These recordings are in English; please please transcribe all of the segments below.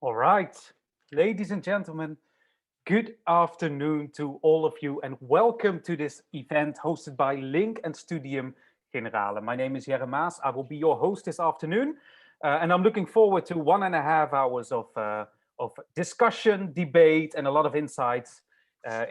All right, ladies and gentlemen, good afternoon to all of you and welcome to this event hosted by Link and Studium Generale. My name is Jere Maas. I will be your host this afternoon and I'm looking forward to 1.5 hours of discussion, debate and a lot of insights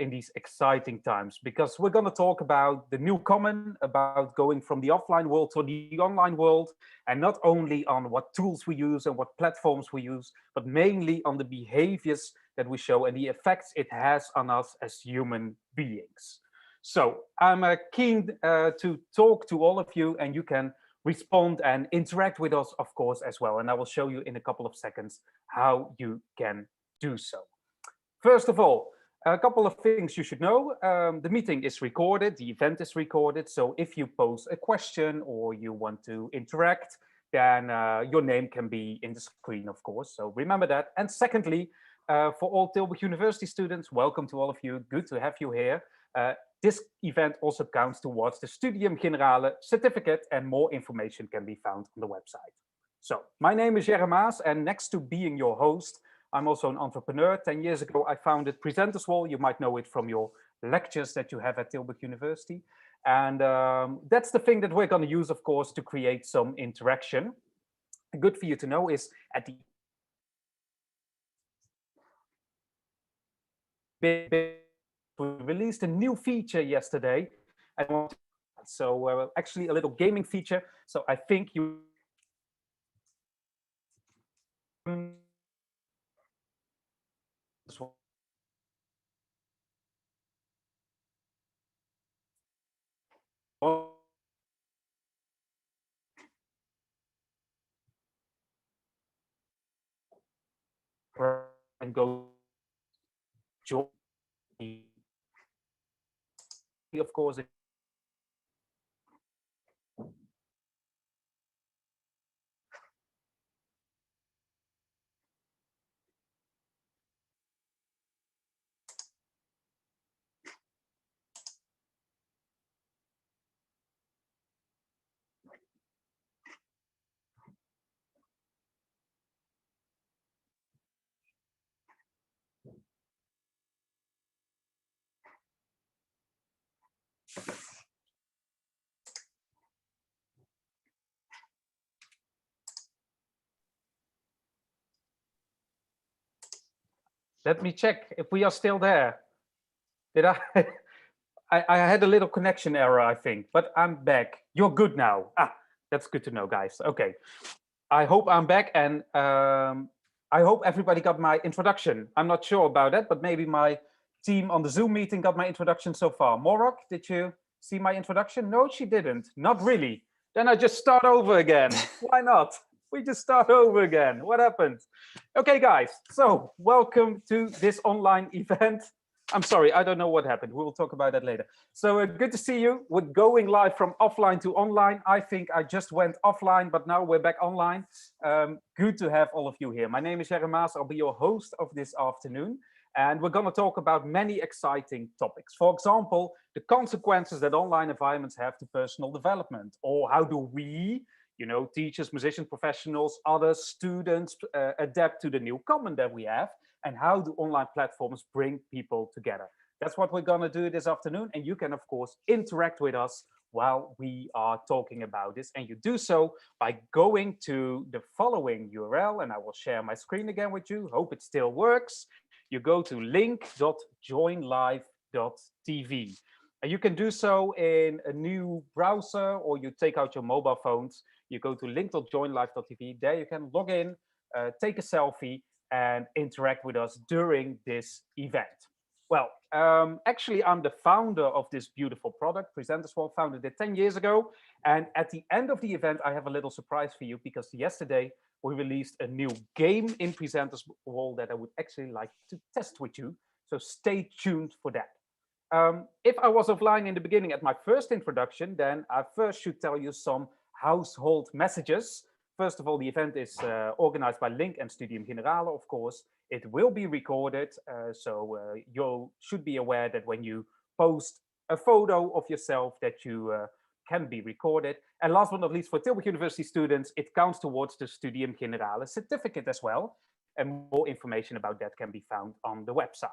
in these exciting times because we're going to talk about the new common, about going from the offline world to the online world, and not only on what tools we use and what platforms we use, but mainly on the behaviors that we show and the effects it has on us as human beings. So I'm keen to talk to all of you, and you can respond and interact with us, of course, as well. And I will show you in a couple of seconds how you can do so. First of all, a couple of things you should know. The meeting is recorded, the event is recorded. So if you pose a question or you want to interact, then your name can be in the screen, of course. So remember that. And secondly, for all Tilburg University students, welcome to all of you. Good to have you here. This event also counts towards the Studium Generale certificate, and more information can be found on the website. So my name is Jere Maas, and next to being your host, I'm also an entrepreneur. 10 years ago, I founded Presenters Wall. You might know it from your lectures that you have at Tilburg University. And that's the thing that we're going to use, of course, to create some interaction. Good for you to know is at the we released a new feature yesterday. So actually a little gaming feature. So I think you and go join, of course. Let me check if we are still there. Did I? I had a little connection error, I think, but I'm back. You're good now. That's good to know, guys. Okay. I hope I'm back, and I hope everybody got my introduction. I'm not sure about that, but maybe my team on the Zoom meeting got my introduction so far. Morag, did you see my introduction? No, she didn't. Not really. Then I just start over again. Why not? We just start over again. What happened? Okay, guys. So welcome to this online event. I'm sorry, I don't know what happened. We will talk about that later. So good to see you. We're going live from offline to online. I think I just went offline, but now we're back online. Good to have all of you here. My name is Jere Maas. I'll be your host of this afternoon. And we're going to talk about many exciting topics. For example, the consequences that online environments have to personal development, or how do we, teachers, musicians, professionals, other students adapt to the new common that we have, and how do online platforms bring people together. That's what we're going to do this afternoon. And you can, of course, interact with us while we are talking about this. And you do so by going to the following URL, and I will share my screen again with you. Hope it still works. You go to link.joinlive.tv. And you can do so in a new browser, or you take out your mobile phones. You go to link.joinlive.tv. There you can log in, take a selfie, and interact with us during this event. Well, actually, I'm the founder of this beautiful product. Presenters Wall founded it 10 years ago. And at the end of the event, I have a little surprise for you, because yesterday we released a new game in Presenters Wall that I would actually like to test with you. So stay tuned for that. If I was offline in the beginning at my first introduction, then I first should tell you some household messages. First of all, the event is organized by Link and Studium Generale, of course. It will be recorded, so you should be aware that when you post a photo of yourself that you can be recorded. And last but not least, for Tilburg University students, it counts towards the Studium Generale certificate as well. and more information about that can be found on the website.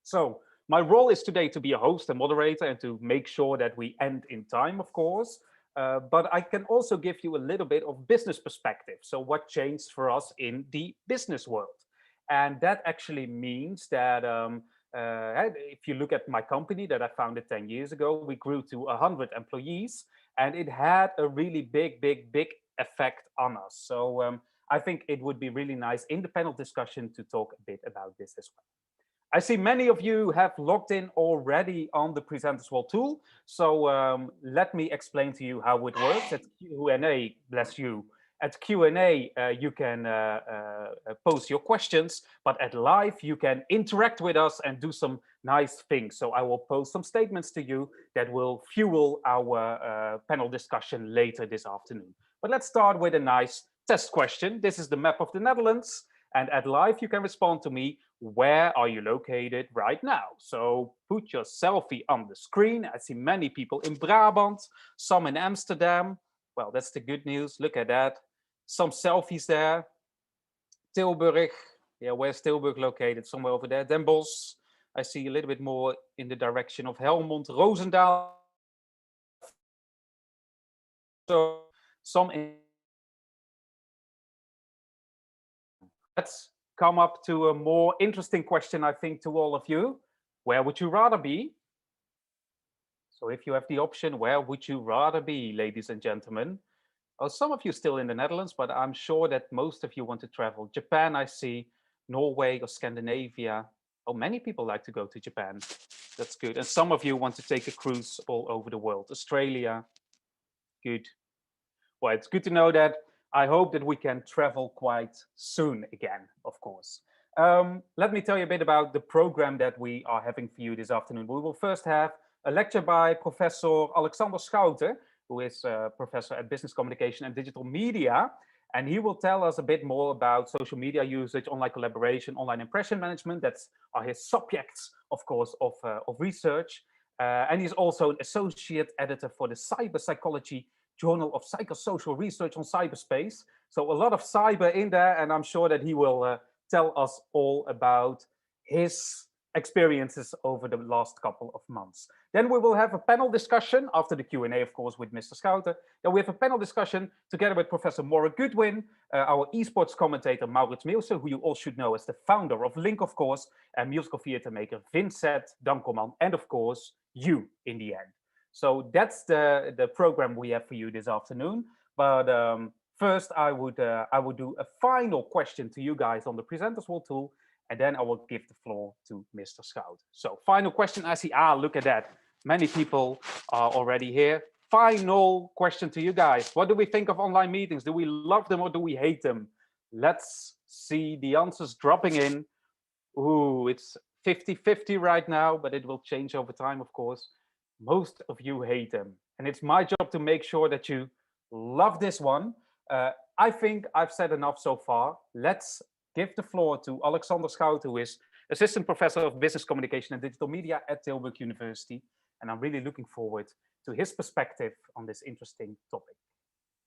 So my role is today to be a host and moderator and to make sure that we end in time, of course. But I can also give you a little bit of business perspective. So what changed for us in the business world? And that actually means that if you look at my company that I founded 10 years ago, we grew to 100 employees, and it had a really big effect on us. So I think it would be really nice in the panel discussion to talk a bit about this as well. I see many of you have logged in already on the Presenters Wall tool. So let me explain to you how it works. At Q&A, bless you. At Q&A, you can post your questions, but at live, you can interact with us and do some nice things. So I will post some statements to you that will fuel our panel discussion later this afternoon. But let's start with a nice test question. This is the map of the Netherlands. And at live, you can respond to me, where are you located right now? So put your selfie on the screen. I see many people in Brabant, some in Amsterdam. Well, that's the good news. Look at that. Some selfies there. Tilburg. Yeah, where's Tilburg located? Somewhere over there. Den Bosch. I see a little bit more in the direction of Helmond, Roosendaal. So some in. Let's come up to a more interesting question, I think, to all of you. Where would you rather be? So if you have the option, where would you rather be, ladies and gentlemen? Oh, some of you still in the Netherlands, but I'm sure that most of you want to travel. Japan, I see, Norway or Scandinavia. Oh, many people like to go to Japan. That's good. And some of you want to take a cruise all over the world. Australia, good. Well, it's good to know that. I hope that we can travel quite soon again, of course. Let me tell you a bit about the program that we are having for you this afternoon. We will first have a lecture by Professor Alexander Schouten, who is a professor at Business Communication and Digital Media. And he will tell us a bit more about social media usage, online collaboration, online impression management. That's are his subjects, of course, of research. And he's also an associate editor for the Cyber Psychology Journal of Psychosocial Research on Cyberspace. So a lot of cyber in there, and I'm sure that he will tell us all about his experiences over the last couple of months. Then we will have a panel discussion after the Q&A, of course, with Mr. Schouten. Then we have a panel discussion together with Professor Morag Goodwin, our esports commentator, Maurits Meeusen, who you all should know as the founder of Link, of course, and musical theater maker Vincent Dankelman, and of course, you in the end. So that's the program we have for you this afternoon. But first, I would do a final question to you guys on the Presenters Wall tool, and then I will give the floor to Mr. Schouten. So final question, I see, look at that. Many people are already here. Final question to you guys. What do we think of online meetings? Do we love them or do we hate them? Let's see the answers dropping in. Ooh, it's 50-50 right now, but it will change over time, of course. Most of you hate them. And it's my job to make sure that you love this one. I think I've said enough so far. Let's give the floor to Alexander Schouten, who is Assistant Professor of Business Communication and Digital Media at Tilburg University. And I'm really looking forward to his perspective on this interesting topic.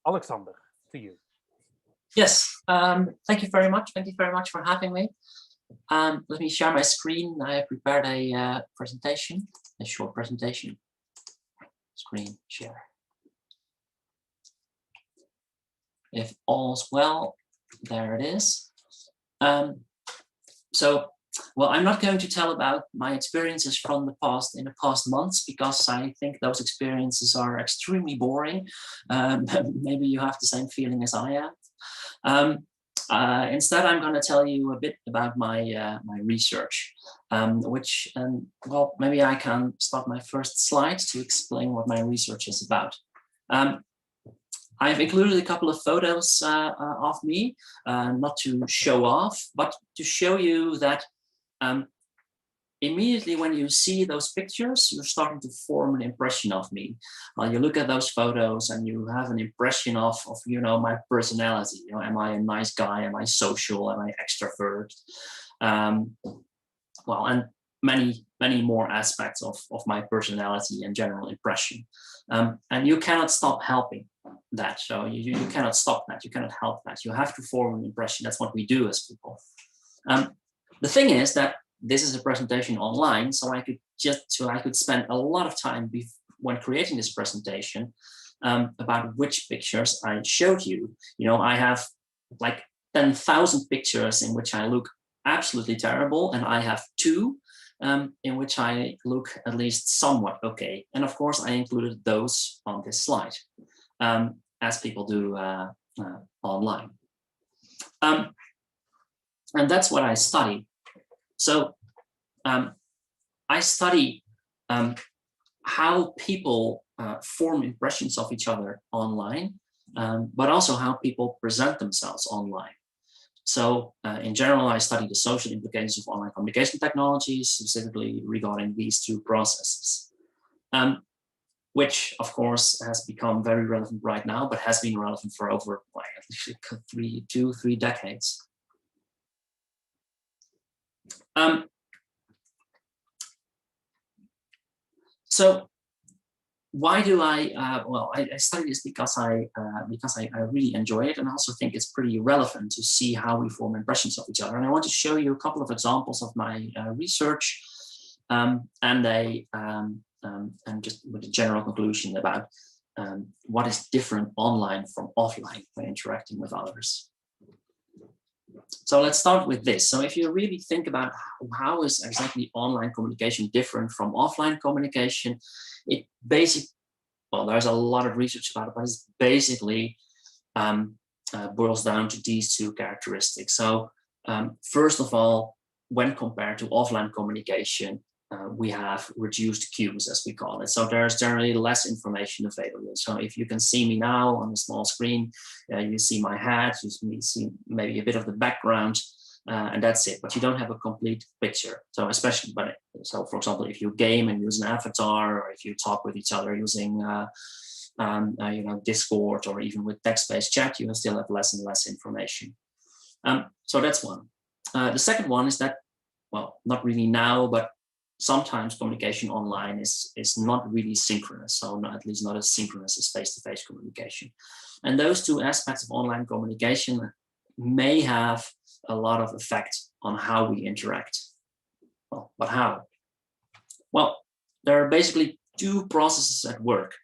Alexander, to you. Yes, thank you very much. Thank you very much for having me. Let me share my screen. I have prepared a presentation, a short presentation. Screen share. If all's well, there it is. Well, I'm not going to tell about my experiences from the past in the past months, because I think those experiences are extremely boring. Maybe you have the same feeling as I am. Instead, I'm going to tell you a bit about my my research, well, maybe I can start my first slide to explain what my research is about. I've included a couple of photos of me, not to show off, but to show you that immediately when you see those pictures, you're starting to form an impression of me. You look at those photos and you have an impression of my personality. Am I a nice guy? Am I social? Am I extrovert? Well, and many more aspects of my personality and general impression. And you cannot stop helping. that. So you cannot stop that. You cannot help that. You have to form an impression. That's what we do as people. The thing is that this is a presentation online, so I could spend a lot of time when creating this presentation about which pictures I showed you. You know, I have like 10,000 pictures in which I look absolutely terrible, and I have 2 in which I look at least somewhat okay. And of course, I included those on this slide, as people do online. And that's what I study. So I study how people form impressions of each other online, but also how people present themselves online. So in general, I study the social implications of online communication technologies, specifically regarding these 2 processes, which of course has become very relevant right now, but has been relevant for over like 3 decades. So why do I, well, I study this because I really enjoy it, and I also think it's pretty relevant to see how we form impressions of each other. And I want to show you a couple of examples of my research, and just with a general conclusion about what is different online from offline when interacting with others. So let's start with this. So if you really think about how is exactly online communication different from offline communication, it basically, well, there's a lot of research about it, but it's basically boils down to these 2 characteristics. So first of all, when compared to offline communication, we have reduced cues, as we call it. So there's generally less information available. So if you can see me now on a small screen, you see my head, you see maybe a bit of the background, and that's it. But you don't have a complete picture. So especially, so for example, if you game and use an avatar, or if you talk with each other using you know, Discord, or even with text-based chat, you will still have less and less information. So that's one. The second one is that, well, not really now, but sometimes communication online is not really synchronous, so at least not as synchronous as face-to-face communication. And those 2 aspects of online communication may have a lot of effect on how we interact. Well, but how? Well, there are basically 2 processes at work.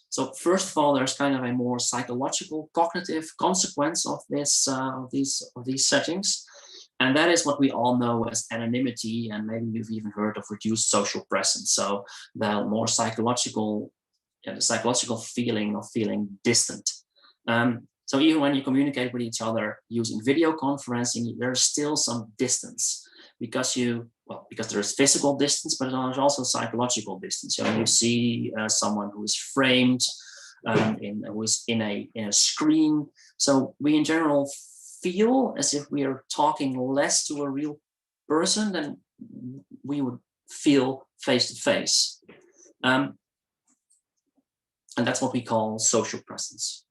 So first of all, there's kind of a more psychological, cognitive consequence of this of these settings. And that is what we all know as anonymity, and maybe you've even heard of reduced social presence. So the more psychological, the psychological feeling of feeling distant. So even when you communicate with each other using video conferencing, there's still some distance because there's physical distance, but there's also psychological distance. So you see someone who is framed, who is in a screen. So we in general feel as if we are talking less to a real person than we would feel face to face. And that's what we call social presence.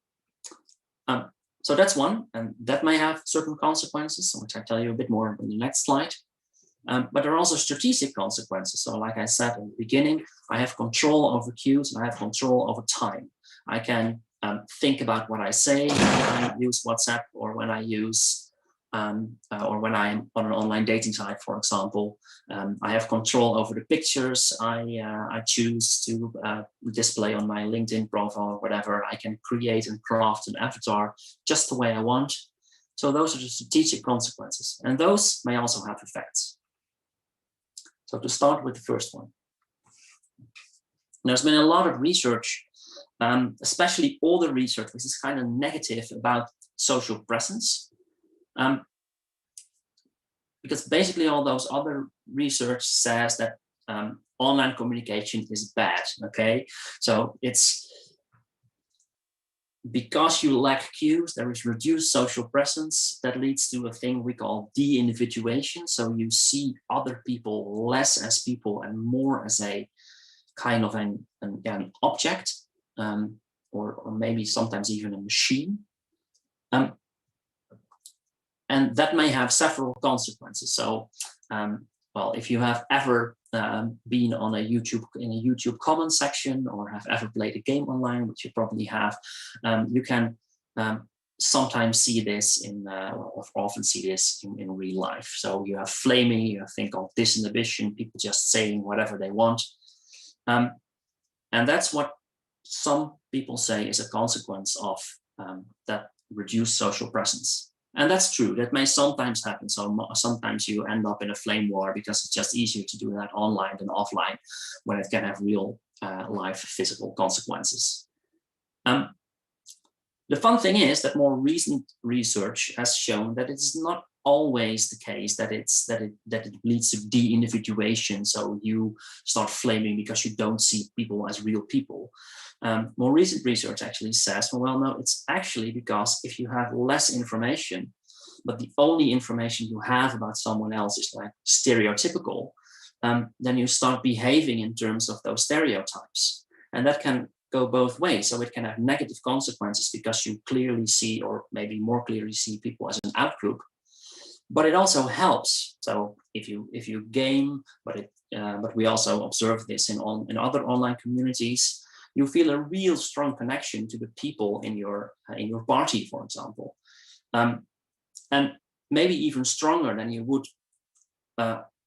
So that's one, and that may have certain consequences, which I tell you a bit more in the next slide. But there are also strategic consequences. So like I said in the beginning, I have control over cues and I have control over time. I can think about what I say when I use WhatsApp, or when I use, or when I'm on an online dating site, for example. I have control over the pictures I choose to display on my LinkedIn profile or whatever. I can create and craft an avatar just the way I want. So those are the strategic consequences, and those may also have effects. So to start with the first one, there's been a lot of research, especially older research, which is kind of negative about social presence. Because basically all those other research says that online communication is bad, okay? So it's because you lack cues, there is reduced social presence that leads to a thing we call de-individuation. So you see other people less as people and more as a kind of an object, or maybe sometimes even a machine. And that may have several consequences. So, well, if you have ever been on a YouTube comment section or have ever played a game online, which you probably have, you can sometimes see this or often see this in real life. So you have flaming, you have thing called disinhibition, people just saying whatever they want. And that's what some people say is a consequence of that reduced social presence. And that's true, that may sometimes happen. So sometimes you end up in a flame war because it's just easier to do that online than offline when it can have real life physical consequences. The fun thing is that more recent research has shown that it's not always the case that it leads to de-individuation. So you start flaming because you don't see people as real people. More recent research actually says, well, no, it's actually because if you have less information, but the only information you have about someone else is like stereotypical, then you start behaving in terms of those stereotypes. And that can go both ways. So it can have negative consequences because you clearly see, or maybe more clearly see, people as an outgroup. But it also helps. So if you game, but we also observe this in other online communities, you feel a real strong connection to the people in your party, for example, and maybe even stronger than you would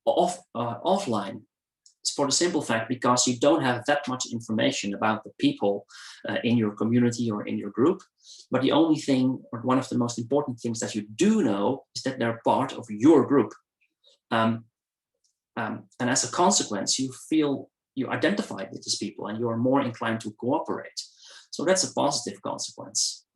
offline. It's for the simple fact because you don't have that much information about the people in your community or in your group. But the only thing, or one of the most important things that you do know, is that they're part of your group. And as a consequence, you identify with these people and you're more inclined to cooperate. So that's a positive consequence.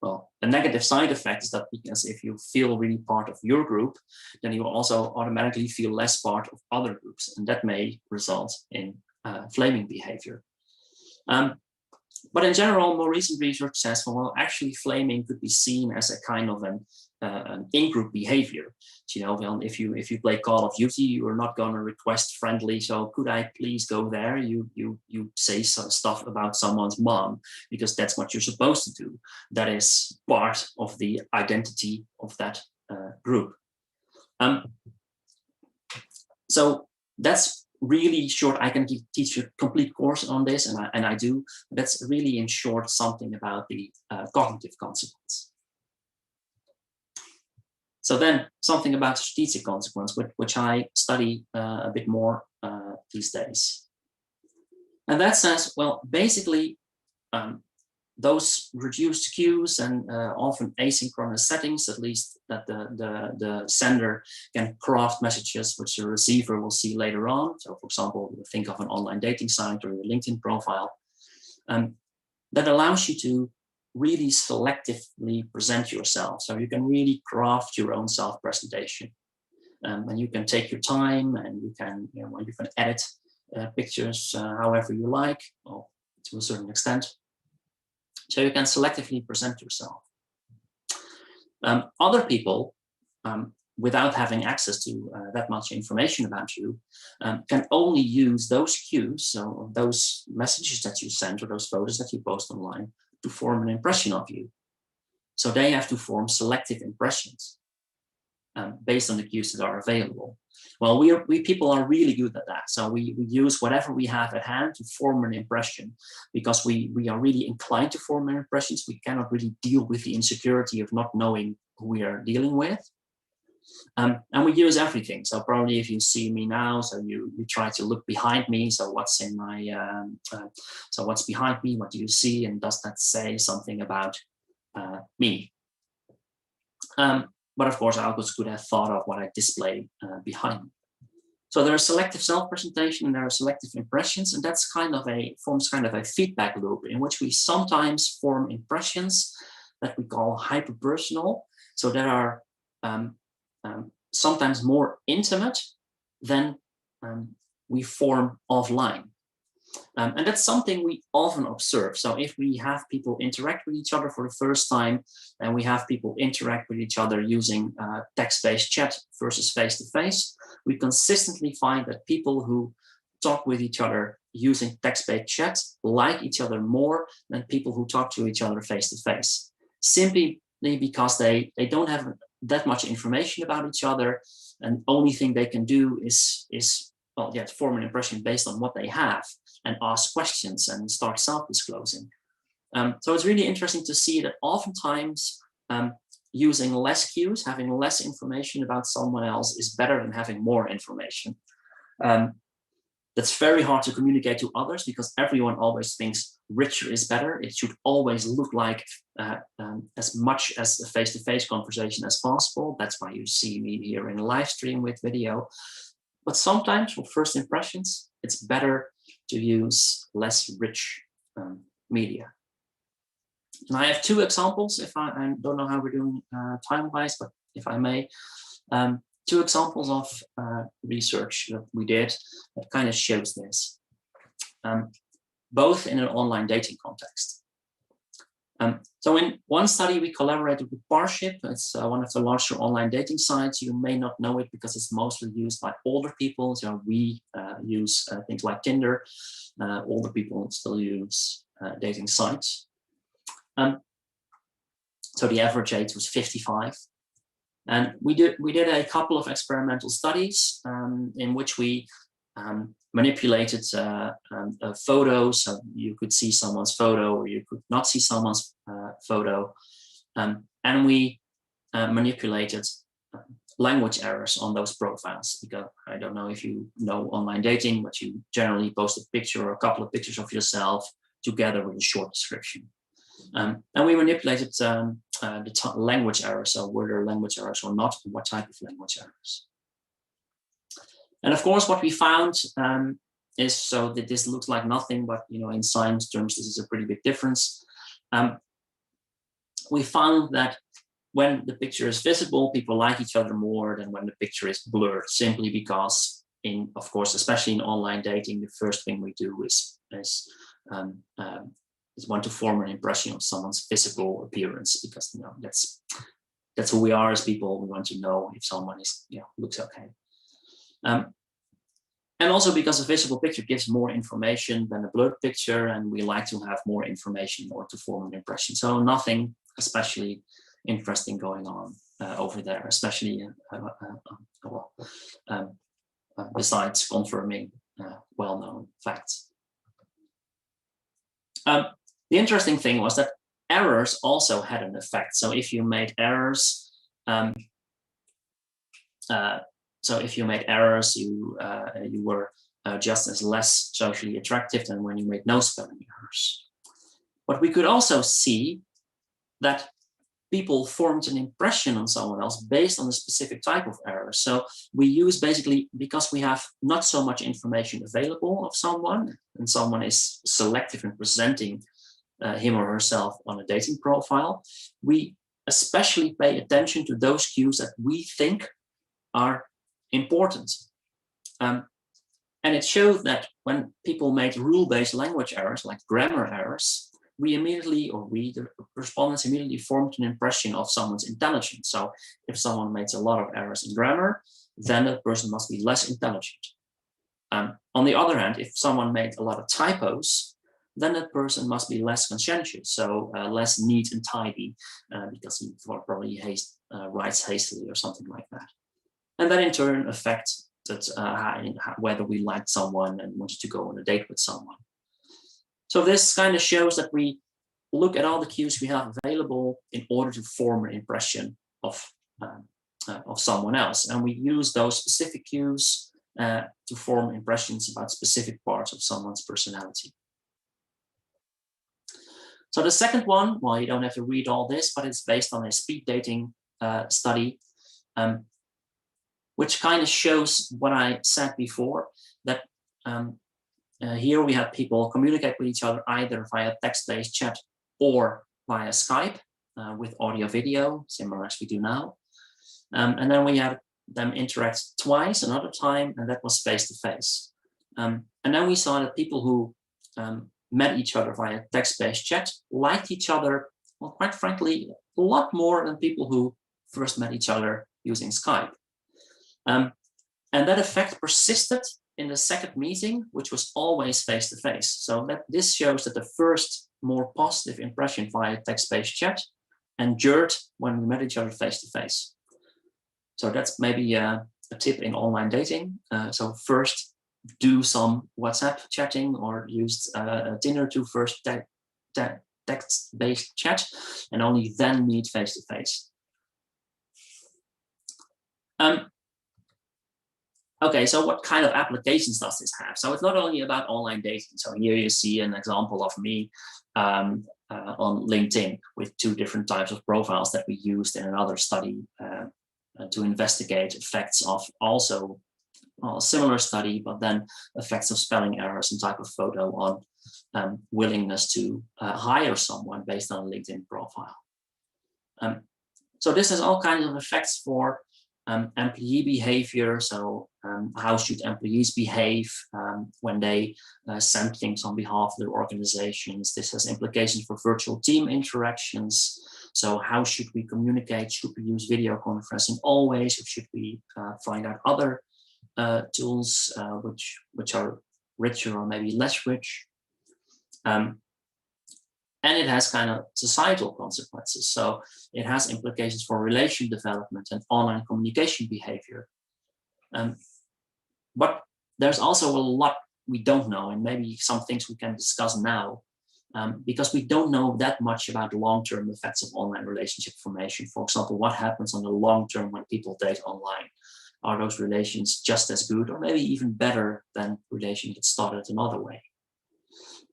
Well, a negative side effect is that because if you feel really part of your group, then you also automatically feel less part of other groups, and that may result in flaming behavior. But in general, more recent research says, well, actually flaming could be seen as a kind of an in-group behavior. You know, if you play Call of Duty, you are not going to request friendly, so could I please go there? You say some stuff about someone's mom because that's what you're supposed to do. That is part of the identity of that group. So that's really short. I can teach you a complete course on this, and I do. That's really in short something about the cognitive consequence. So then something about strategic consequence, which I study a bit more these days. And that says, well, basically, those reduced queues and often asynchronous settings, at least that the sender can craft messages which the receiver will see later on. So for example, think of an online dating site or your LinkedIn profile. That allows you to really selectively present yourself. So you can really craft your own self-presentation. And you can take your time, and you can edit pictures however you like, or to a certain extent. So you can selectively present yourself. Other people, without having access to that much information about you, can only use those cues, so those messages that you send or those photos that you post online, to form an impression of you. So they have to form selective impressions based on the cues that are available. Well, we people are really good at that. So we use whatever we have at hand to form an impression, because we are really inclined to form impressions. We cannot really deal with the insecurity of not knowing who we are dealing with. And we use everything. So probably if you see me now, so you try to look behind me. So what's in my, so what's behind me? What do you see? And does that say something about me? But of course, I also could have thought of what I display behind me. So there is selective self-presentation and there are selective impressions, and that's forms kind of a feedback loop in which we sometimes form impressions that we call hyperpersonal. So there are sometimes more intimate than we form offline. And that's something we often observe. So if we have people interact with each other for the first time, and we have people interact with each other using text-based chat versus face-to-face, we consistently find that people who talk with each other using text-based chat like each other more than people who talk to each other face-to-face, simply because they don't have that much information about each other, and only thing they can do is to form an impression based on what they have and ask questions and start self-disclosing. So it's really interesting to see that oftentimes using less cues, having less information about someone else is better than having more information. That's very hard to communicate to others because everyone always thinks richer is better. It should always look like as much as a face-to-face conversation as possible. That's why you see me here in live stream with video. But sometimes for first impressions, it's better to use less rich media. And I have two examples, if I don't know how we're doing time-wise, but if I may. Two examples of research that we did that kind of shows this, both in an online dating context. So in one study, we collaborated with Parship. It's one of the larger online dating sites. You may not know it because it's mostly used by older people. So we use things like Tinder. Older people still use dating sites. So the average age was 55. And we did a couple of experimental studies in which we manipulated photos. So you could see someone's photo or you could not see someone's photo. And we manipulated language errors on those profiles. Because I don't know if you know online dating, but you generally post a picture or a couple of pictures of yourself together with a short description. And we manipulated the language errors, so were there language errors or not, and what type of language errors. And of course, what we found is, so that this looks like nothing, but in science terms, this is a pretty big difference. We found that when the picture is visible, people like each other more than when the picture is blurred, simply because, of course, especially in online dating, the first thing we do is want to form an impression of someone's physical appearance, because that's who we are as people. We want to know if someone is looks okay, and also because a visible picture gives more information than a blurred picture, and we like to have more information in order to form an impression. So nothing especially interesting going on over there, especially besides confirming well-known facts. The interesting thing was that errors also had an effect. So if you made errors, you were just as less socially attractive than when you made no spelling errors. But we could also see that people formed an impression on someone else based on a specific type of error. So we use basically, because we have not so much information available of someone, and someone is selective in presenting him or herself on a dating profile, we especially pay attention to those cues that we think are important. And it showed that when people made rule-based language errors, like grammar errors, the respondents immediately formed an impression of someone's intelligence. So if someone makes a lot of errors in grammar, then that person must be less intelligent. On the other hand, if someone made a lot of typos, then that person must be less conscientious, so less neat and tidy, because he probably writes hastily or something like that. And that in turn affects whether we liked someone and wanted to go on a date with someone. So this kind of shows that we look at all the cues we have available in order to form an impression of someone else. And we use those specific cues to form impressions about specific parts of someone's personality. So the second one, well, you don't have to read all this, but it's based on a speed dating study, which kind of shows what I said before, that here we have people communicate with each other either via text-based chat or via Skype with audio video, similar as we do now. And then we had them interact twice, another time, and that was face-to-face. And then we saw that people who met each other via text-based chat liked each other, well, quite frankly, a lot more than people who first met each other using Skype. And that effect persisted in the second meeting, which was always face-to-face. So this shows that the first more positive impression via text-based chat endured when we met each other face-to-face. So that's maybe a tip in online dating. So first do some WhatsApp chatting or used Tinder to first text-based chat, and only then meet face-to-face. Okay, so what kind of applications does this have? So it's not only about online dating. So here you see an example of me on LinkedIn with 2 different types of profiles that we used in another study to investigate effects of also a similar study, but then effects of spelling errors and type of photo on willingness to hire someone based on a LinkedIn profile. So this has all kinds of effects for employee behavior. So how should employees behave when they send things on behalf of their organizations? This has implications for virtual team interactions. So how should we communicate? Should we use video conferencing always, or should we find out other tools which are richer or maybe less rich? And it has kind of societal consequences. So it has implications for relation development and online communication behavior. But there's also a lot we don't know, and maybe some things we can discuss now, because we don't know that much about the long-term effects of online relationship formation. For example, what happens on the long term when people date online? Are those relations just as good or maybe even better than relations that started another way?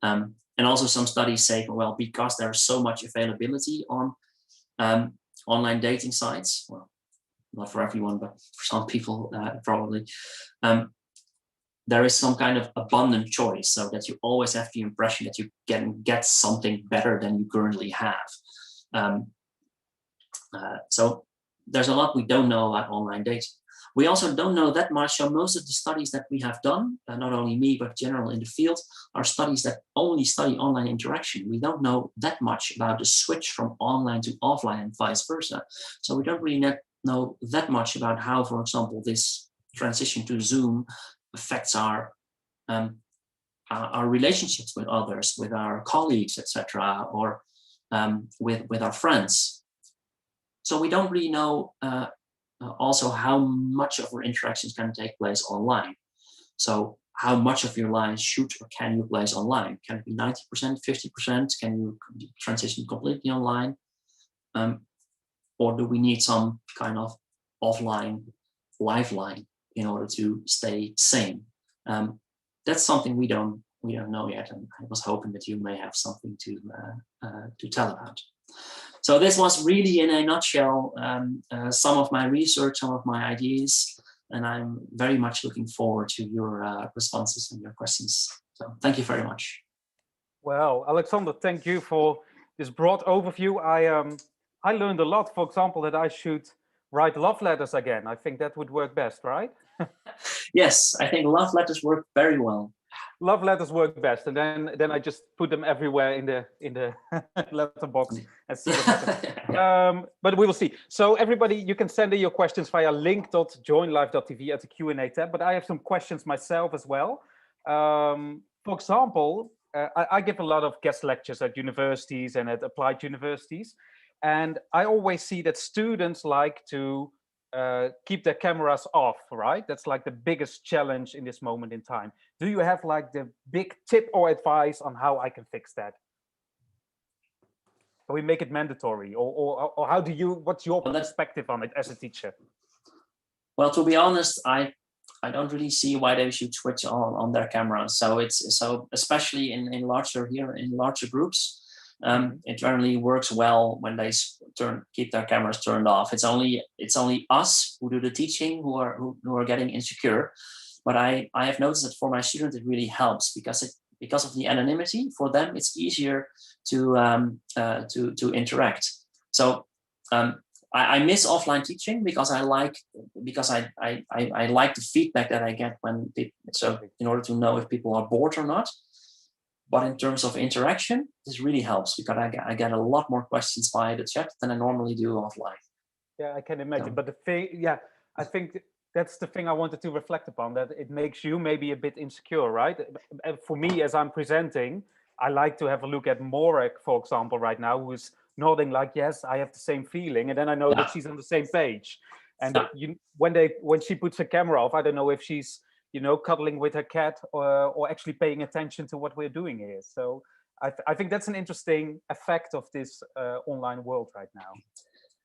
And also some studies say, well, because there's so much availability on online dating sites, well, not for everyone, but for some people probably, there is some kind of abundant choice, so that you always have the impression that you can get something better than you currently have. So there's a lot we don't know about online dating. We also don't know that much. So most of the studies that we have done, not only me, but general in the field, are studies that only study online interaction. We don't know that much about the switch from online to offline and vice versa. So we don't really know that much about how, for example, this transition to Zoom affects our relationships with others, with our colleagues, etc., or with our friends. So we don't really know also how much of our interactions can take place online. So how much of your life should or can you place online? Can it be 90%, 50%? Can you transition completely online? Or do we need some kind of offline lifeline in order to stay sane? That's something we don't know yet, and I was hoping that you may have something to tell about. So this was really, in a nutshell, some of my research, some of my ideas, and I'm very much looking forward to your responses and your questions. So thank you very much. Well, Alexander, thank you for this broad overview. I learned a lot, for example, that I should write love letters again. I think that would work best, right? Yes, I think love letters work very well. Love letters work best, and then I just put them everywhere in the letterbox and see what happens. But we will see. So everybody, you can send in your questions via link.joinlive.tv at the Q&A tab. But I have some questions myself as well. For example, I give a lot of guest lectures at universities and at applied universities, and I always see that students like to keep their cameras off, right? That's like the biggest challenge in this moment in time. Do you have like the big tip or advice on how I can fix that? Can we make it mandatory, or how do you? What's your perspective on it as a teacher? Well, to be honest, I don't really see why they should switch on their cameras. So especially in larger groups. It generally works well when they keep their cameras turned off. It's only us who do the teaching who are getting insecure. But I have noticed that for my students it really helps because of the anonymity. For them it's easier to interact. So I miss offline teaching because I like the feedback that I get when people, so in order to know if people are bored or not. But in terms of interaction, this really helps because I get a lot more questions via the chat than I normally do offline. Yeah, I can imagine. But I think that's the thing I wanted to reflect upon, that it makes you maybe a bit insecure, right? For me, as I'm presenting, I like to have a look at Morag, for example, right now, who's nodding like, yes, I have the same feeling. And then I know that she's on the same page. And when she puts her camera off, I don't know if she's cuddling with her cat or actually paying attention to what we're doing here. So I think that's an interesting effect of this online world right now.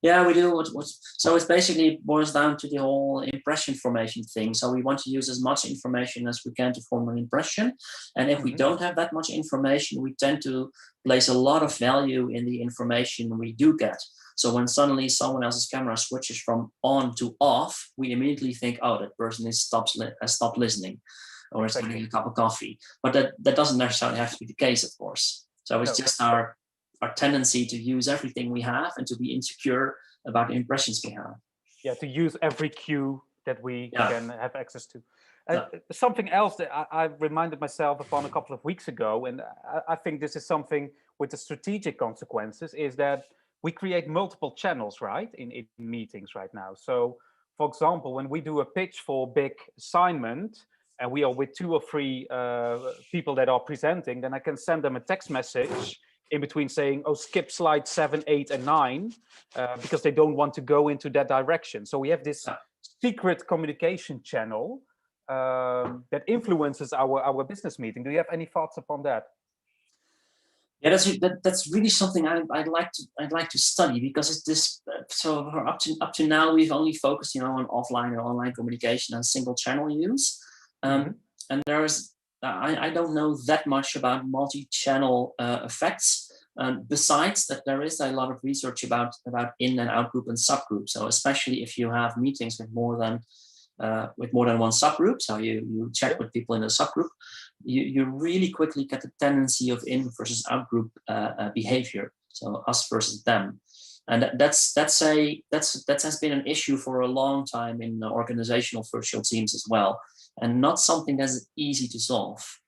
Yeah, we do. So it basically boils down to the whole impression formation thing. So we want to use as much information as we can to form an impression. And if we don't have that much information, we tend to place a lot of value in the information we do get. So when suddenly someone else's camera switches from on to off, we immediately think, oh, that person has stopped listening or is getting a cup of coffee. But that doesn't necessarily have to be the case, of course. So it's just our tendency to use everything we have and to be insecure about the impressions we have. Yeah, to use every cue that we can have access to. Something else that I reminded myself upon a couple of weeks ago, and I think this is something with the strategic consequences, is that we create multiple channels, right, in meetings right now. So, for example, when we do a pitch for a big assignment, and we are with 2 or 3 people that are presenting, then I can send them a text message in between saying, oh, skip slide 7, 8, and 9, because they don't want to go into that direction. So we have this secret communication channel that influences our business meeting. Do you have any thoughts upon that? Yeah, that's really something I'd like to study, because it's this. So up to now we've only focused, on offline and online communication and single channel use, and I don't know that much about multi-channel effects. Besides that, there is a lot of research about in and out group and subgroup. So especially if you have meetings with more than one subgroup, so you chat with people in a subgroup, you really quickly get the tendency of in versus out group behavior. So us versus them, and that has been an issue for a long time in organizational virtual teams as well, and not something that's easy to solve.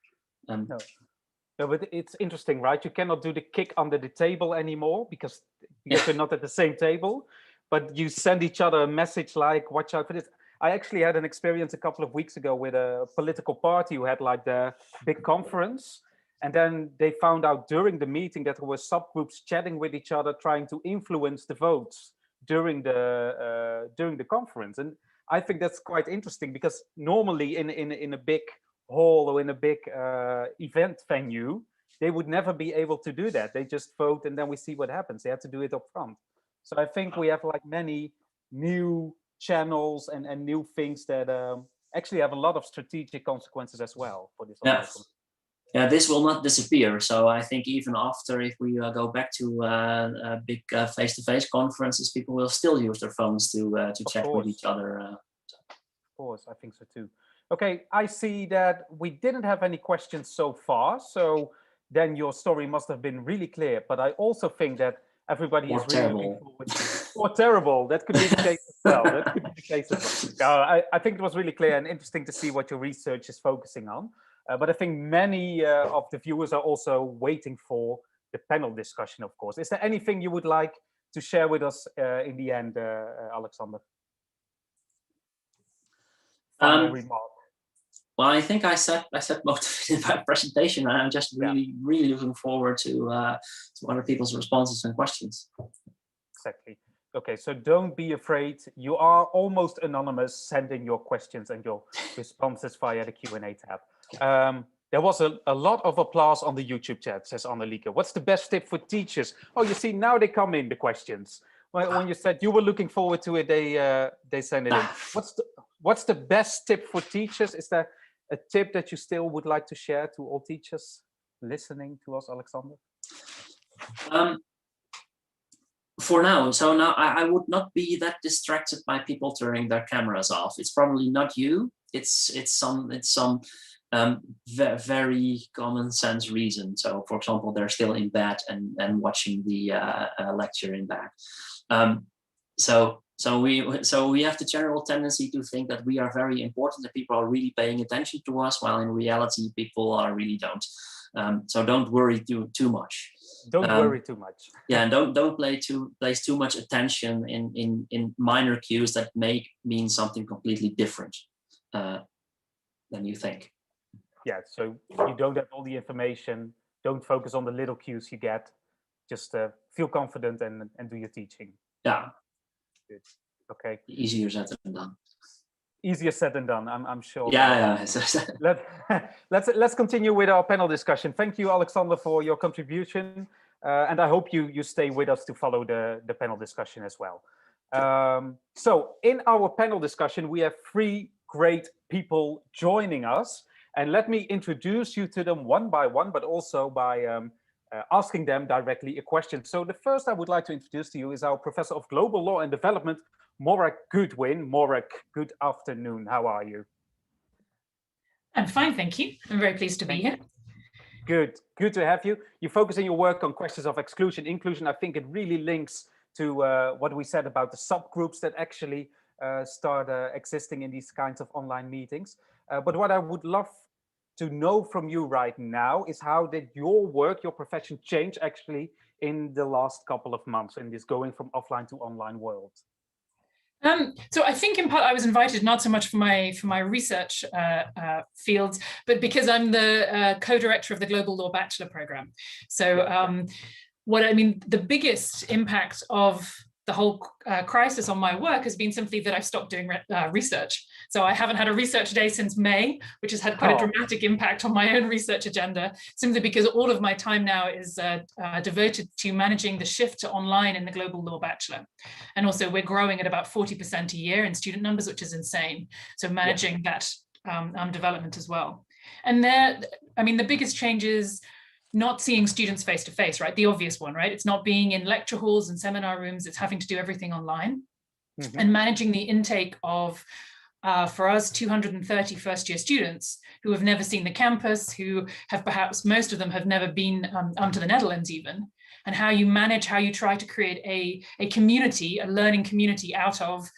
No, but it's interesting, right? You cannot do the kick under the table anymore because you're not at the same table, but you send each other a message like, watch out for this. I actually had an experience a couple of weeks ago with a political party who had like the big conference. And then they found out during the meeting that there were subgroups chatting with each other, trying to influence the votes during the conference. And I think that's quite interesting, because normally in a big hall or in a big event venue, they would never be able to do that. They just vote and then we see what happens. They have to do it up front. So I think we have like many new channels and new things that actually have a lot of strategic consequences as well for this. Yeah, this will not disappear. So I think even after, if we go back to big face-to-face conferences, people will still use their phones to chat with each other. Of course, I think so too. Okay, I see that we didn't have any questions so far, so then your story must have been really clear. But I also think that everybody is really looking forward to, or terrible. That could be the case as well. That could be the case as well. I think it was really clear and interesting to see what your research is focusing on. But I think many of the viewers are also waiting for the panel discussion, of course. Is there anything you would like to share with us in the end, Alexander? Final remark. Well, I think I said most of it in my presentation. I'm just really looking forward to other people's responses and questions. Exactly. Okay, so don't be afraid. You are almost anonymous sending your questions and your responses via the Q&A tab. There was a lot of applause on the YouTube chat, says Annelieke. What's the best tip for teachers? Oh, you see, now they come in, the questions. When you said you were looking forward to it, they send it in. What's the best tip for teachers? Is there a tip that you still would like to share to all teachers listening to us, Alexander? For now, so now I would not be that distracted by people turning their cameras off. It's probably not you. It's some very common sense reason. So, for example, they're still in bed and watching the lecture in bed. So we have the general tendency to think that we are very important, that people are really paying attention to us, while in reality people really don't. So don't worry too much. Don't worry too much. Yeah, and don't place too much attention in minor cues that may mean something completely different than you think. Yeah, so you don't have all the information. Don't focus on the little cues you get. Just feel confident and do your teaching. Yeah. Good. Okay. Easier said than done. easier said than done, I'm sure. Yeah. Let's continue with our panel discussion. Thank you, Alexander, for your contribution. And I hope you stay with us to follow the panel discussion as well. So in our panel discussion, we have three great people joining us. And let me introduce you to them one by one, but also by asking them directly a question. So the first I would like to introduce to you is our Professor of Global Law and Development, Morag Goodwin. Morag, good afternoon. How are you? I'm fine, thank you. I'm very pleased to be here. Good to have you. You focus in your work on questions of exclusion, inclusion. I think it really links to what we said about the subgroups that actually start existing in these kinds of online meetings. But what I would love to know from you right now is how did your work, your profession change actually in the last couple of months in this going from offline to online world? So I think in part I was invited not so much for my research fields, but because I'm the co-director of the Global Law Bachelor Program. So the biggest impact of the whole crisis on my work has been simply that I've stopped doing research. So I haven't had a research day since May, which has had quite a dramatic impact on my own research agenda, simply because all of my time now is devoted to managing the shift to online in the Global Law Bachelor. And also we're growing at about 40% a year in student numbers, which is insane. So managing that development as well. And the biggest change is not seeing students face to face, right? The obvious one, right? It's not being in lecture halls and seminar rooms. It's having to do everything online. Mm-hmm. And managing the intake of, for us, 230 first-year students who have never seen the campus, who have perhaps, most of them have never been to the Netherlands even, and how you try to create a community, a learning community out of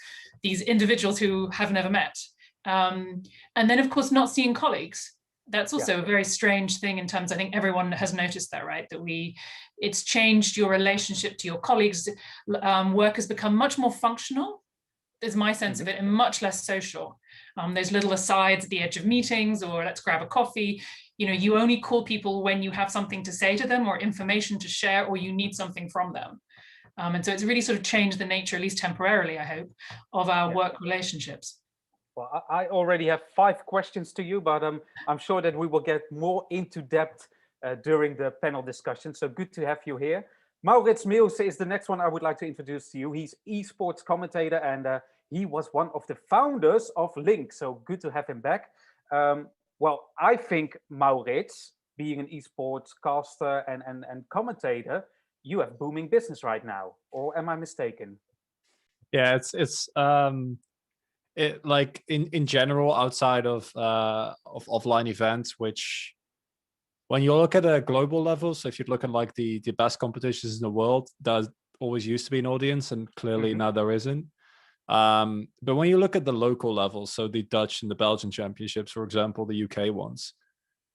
these individuals who have never met. And then, of course, not seeing colleagues. That's also a very strange thing in terms, I think everyone has noticed that, right? That it's changed your relationship to your colleagues. Work has become much more functional, is my sense of it, and much less social. There's little asides at the edge of meetings, or let's grab a coffee. You only call people when you have something to say to them or information to share, or you need something from them. And so it's really sort of changed the nature, at least temporarily, I hope, of our work relationships. Well, I already have 5 questions to you, but I'm sure that we will get more into depth during the panel discussion. So good to have you here. Maurits Meeusen is the next one I would like to introduce to you. He's esports commentator, and he was one of the founders of Link. So good to have him back. Well, I think, Maurits, being an esports caster and commentator, you have booming business right now, or am I mistaken? Yeah, like in general, outside of offline events, which when you look at a global level, so if you look at like the best competitions in the world, there always used to be an audience, and clearly now there isn't. But when you look at the local level, so the Dutch and the Belgian championships, for example, the UK ones,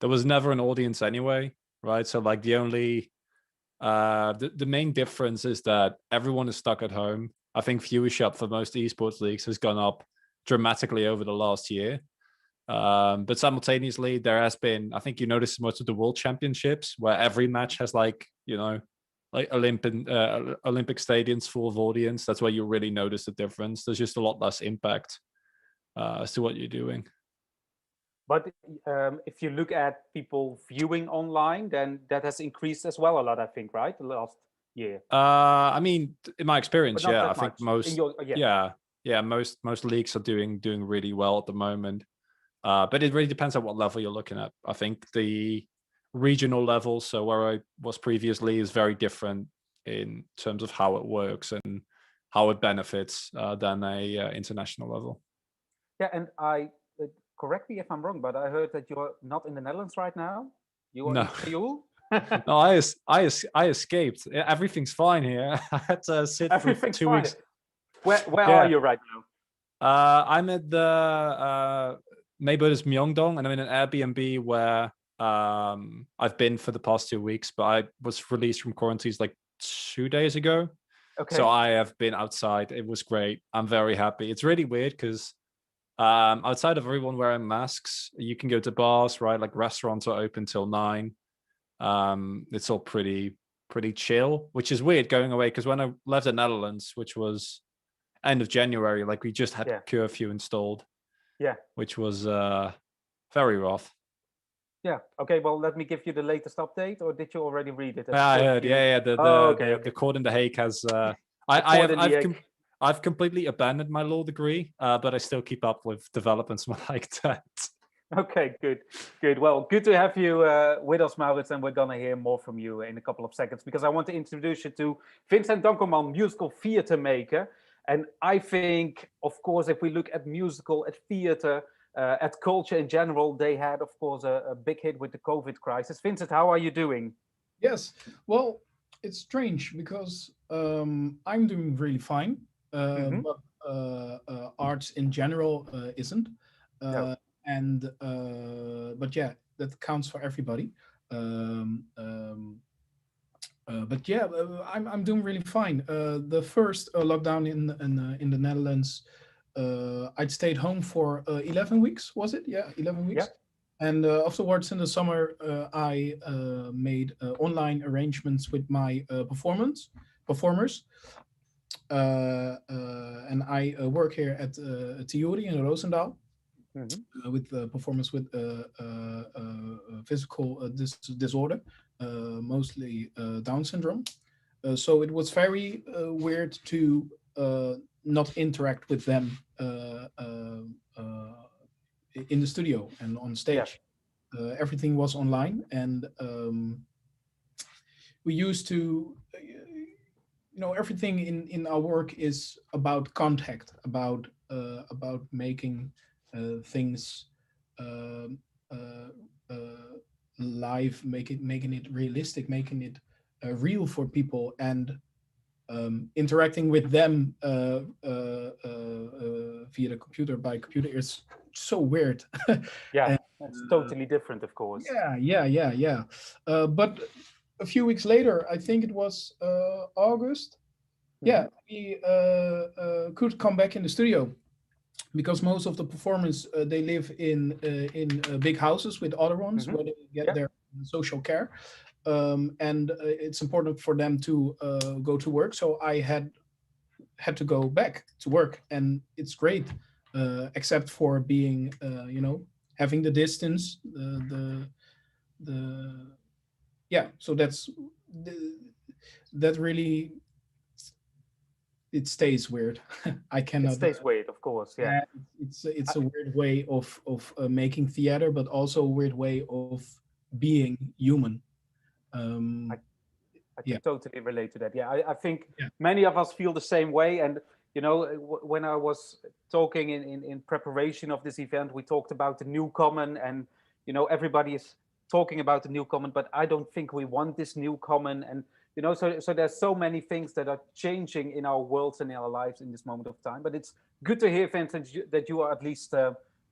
there was never an audience anyway, right? So like the main difference is that everyone is stuck at home. I think viewership for most esports leagues has gone up dramatically over the last year. But simultaneously, there has been, I think you noticed most of the world championships where every match has like Olympic stadiums full of audience. That's where you really notice the difference. There's just a lot less impact as to what you're doing. But if you look at people viewing online, then that has increased as well a lot, I think, right? The last year. I mean, in my experience, yeah, I think most, most leagues are doing really well at the moment. But it really depends on what level you're looking at. I think the regional level, so where I was previously, is very different in terms of how it works and how it benefits than a international level. Yeah, and I correct me if I'm wrong, but I heard that you're not in the Netherlands right now. You are in Seoul. No, I escaped. Everything's fine here. I had to sit for 2 weeks. Where are you right now? I'm at the neighborhood Myeongdong, and I'm in an Airbnb where I've been for the past 2 weeks, but I was released from quarantines like 2 days ago. Okay. So I have been outside. It was great. I'm very happy. It's really weird because outside of everyone wearing masks, you can go to bars, right? Like restaurants are open till 9. It's all pretty chill, which is weird going away, because when I left the Netherlands, which was end of January, like we just had curfew installed. Yeah. which was very rough. Yeah. Okay. Well, let me give you the latest update, or did you already read it? I heard. Yeah. The court in The Hague has. I've completely abandoned my law degree, but I still keep up with developments like that. Okay, good. Well, good to have you with us, Maurits, and we're gonna hear more from you in a couple of seconds, because I want to introduce you to Vincent Dankelman, musical theater maker. And I think, of course, if we look at musical, at theater, at culture in general, they had, of course, a big hit with the COVID crisis. Vincent, how are you doing? Yes, well, it's strange because I'm doing really fine, but arts in general isn't. No. And but yeah, that counts for everybody. But yeah, I'm doing really fine. The first lockdown in the Netherlands, I'd stayed home for 11 weeks. Was it? Yeah, 11 weeks. Yeah. And afterwards, in the summer, I made online arrangements with my performers. And I work here at Theory in Roosendaal. With performance with physical disorder, mostly Down syndrome. So it was very weird to not interact with them in the studio and on stage. Yeah. Everything was online, and we used to, everything in our work is about contact, about making things live, making it realistic, making it real for people, and interacting with them via the computer, by computer, is so weird. Yeah, it's totally different, of course. Yeah. But a few weeks later, I think it was August. Yeah, we could come back in the studio, because most of the performers they live in big houses with other ones where they get their social care, and it's important for them to go to work. So I had to go back to work, and it's great, except for being having the distance, so that really, it stays weird. I cannot. It stays weird, of course. Yeah. It's a weird way of making theater, but also a weird way of being human. I can totally relate to that. Yeah, I think many of us feel the same way. And when I was talking in preparation of this event, we talked about the new common, and everybody is talking about the new common, but I don't think we want this new common. And so there's so many things that are changing in our worlds and in our lives in this moment of time. But it's good to hear, Vincent, that you are at least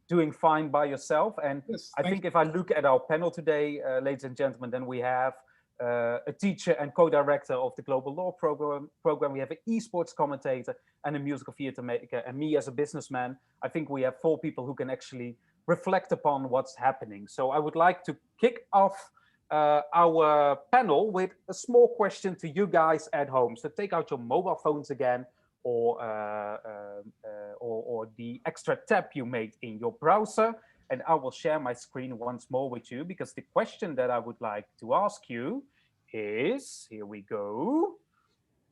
doing fine by yourself. And yes, I think if I look at our panel today, ladies and gentlemen, then we have a teacher and co-director of the Global Law program. We have an esports commentator and a musical theater maker, and me as a businessman. I think we have 4 people who can actually reflect upon what's happening. So I would like to kick off our panel with a small question to you guys at home. So take out your mobile phones again, or the extra tab you made in your browser, and I will share my screen once more with you, because the question that I would like to ask you is, here we go.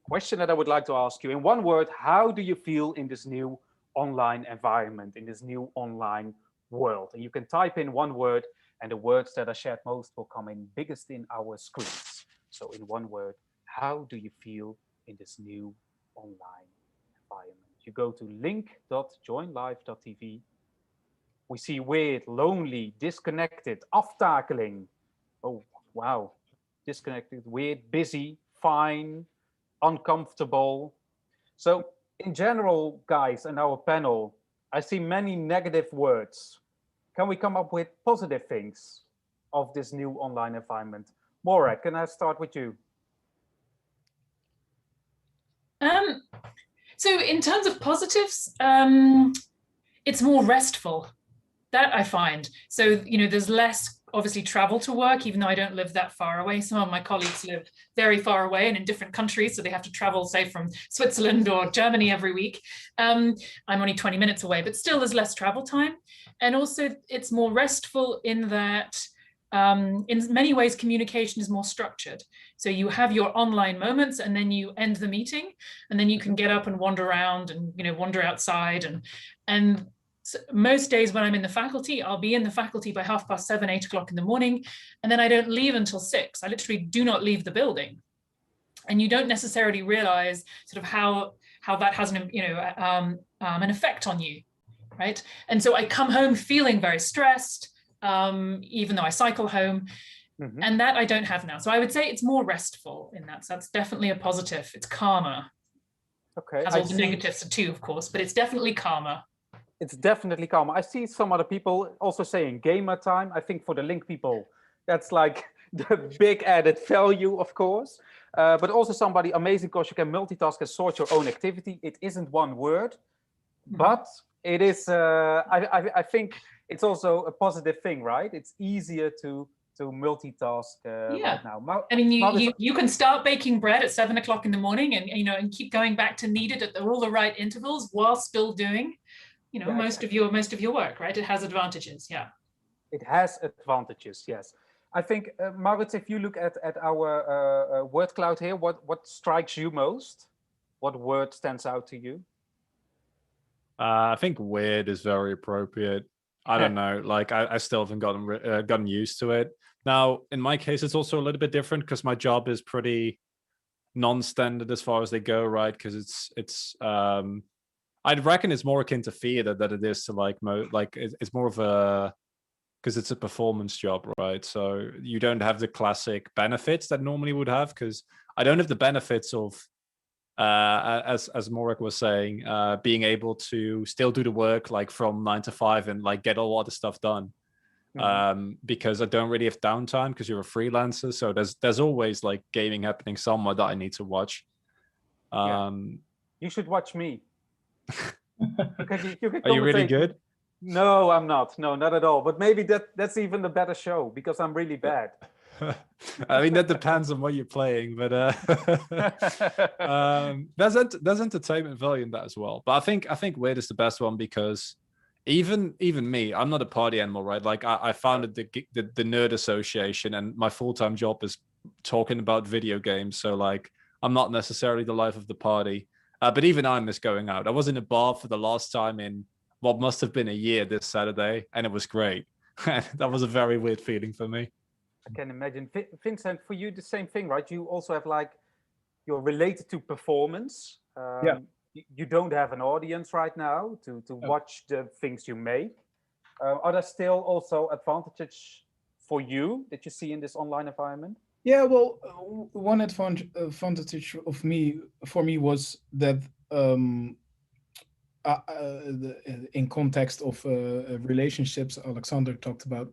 Question that I would like to ask you in one word: how do you feel in this new online environment, in this new online world? And you can type in one word, and the words that are shared most will come in biggest in our screens. So in one word, how do you feel in this new online environment? You go to link.joinlive.tv. We see weird, lonely, disconnected, aftakeling. Oh, wow. Disconnected, weird, busy, fine, uncomfortable. So in general, guys, in our panel, I see many negative words. Can we come up with positive things of this new online environment? Morag, can I start with you? So in terms of positives, it's more restful. That I find. So, there's less obviously travel to work, even though I don't live that far away. Some of my colleagues live very far away and in different countries, so they have to travel, say, from Switzerland or Germany every week. I'm only 20 minutes away, but still there's less travel time. And also it's more restful in that in many ways, communication is more structured. So you have your online moments and then you end the meeting and then you can get up and wander around and, wander outside. And so most days when I'm in the faculty, I'll be in the faculty by 7:30, 8 o'clock in the morning. And then I don't leave until 6. I literally do not leave the building. And you don't necessarily realize sort of how that has an effect on you, right? And so I come home feeling very stressed, even though I cycle home, and that I don't have now. So I would say it's more restful in that. So that's definitely a positive. It's calmer. Okay. Has all the negatives too, of course, but it's definitely calmer. It's definitely calmer. I see some other people also saying gamer time. I think for the Link people, that's like the big added value, of course. But also somebody amazing because you can multitask and sort your own activity. It isn't one word, but it is. I think it's also a positive thing, right? It's easier to multitask right now. I mean, you can start baking bread at 7 o'clock in the morning, and and keep going back to knead it at all the right intervals while still doing, most of your work, right? It has advantages, yeah. It has advantages, yes. I think, Maurits, if you look at our word cloud here, what strikes you most? What word stands out to you? I think weird is very appropriate. I don't know, like I still haven't gotten used to it. Now, in my case, it's also a little bit different because my job is pretty non-standard as far as they go, right? Because it's I'd reckon it's more akin to theater than it is to it's more of a, because it's a performance job, right? So you don't have the classic benefits that normally would have, because I don't have the benefits of as Morag was saying, being able to still do the work like from 9 to 5 and like get a lot of stuff done. Because I don't really have downtime because you're a freelancer. So there's always like gaming happening somewhere that I need to watch. You should watch me. Because you can Are you really good? No, I'm not. No, not at all. But maybe that's even the better show because I'm really bad. I mean, that depends on what you're playing, but there's entertainment value in that as well. But I think weird is the best one because even me, I'm not a party animal, right? Like I founded the Nerd Association, and my full-time job is talking about video games. So like I'm not necessarily the life of the party. But even I miss going out. I was in a bar for the last time in what must have been a year this Saturday, and it was great. That was a very weird feeling for me. I can imagine. Vincent, for you, the same thing, right? You also have like, you're related to performance. You don't have an audience right now to watch the things you make. Are there still also advantages for you that you see in this online environment? Yeah, well, one advantage for me was that in context of relationships Alexander talked about,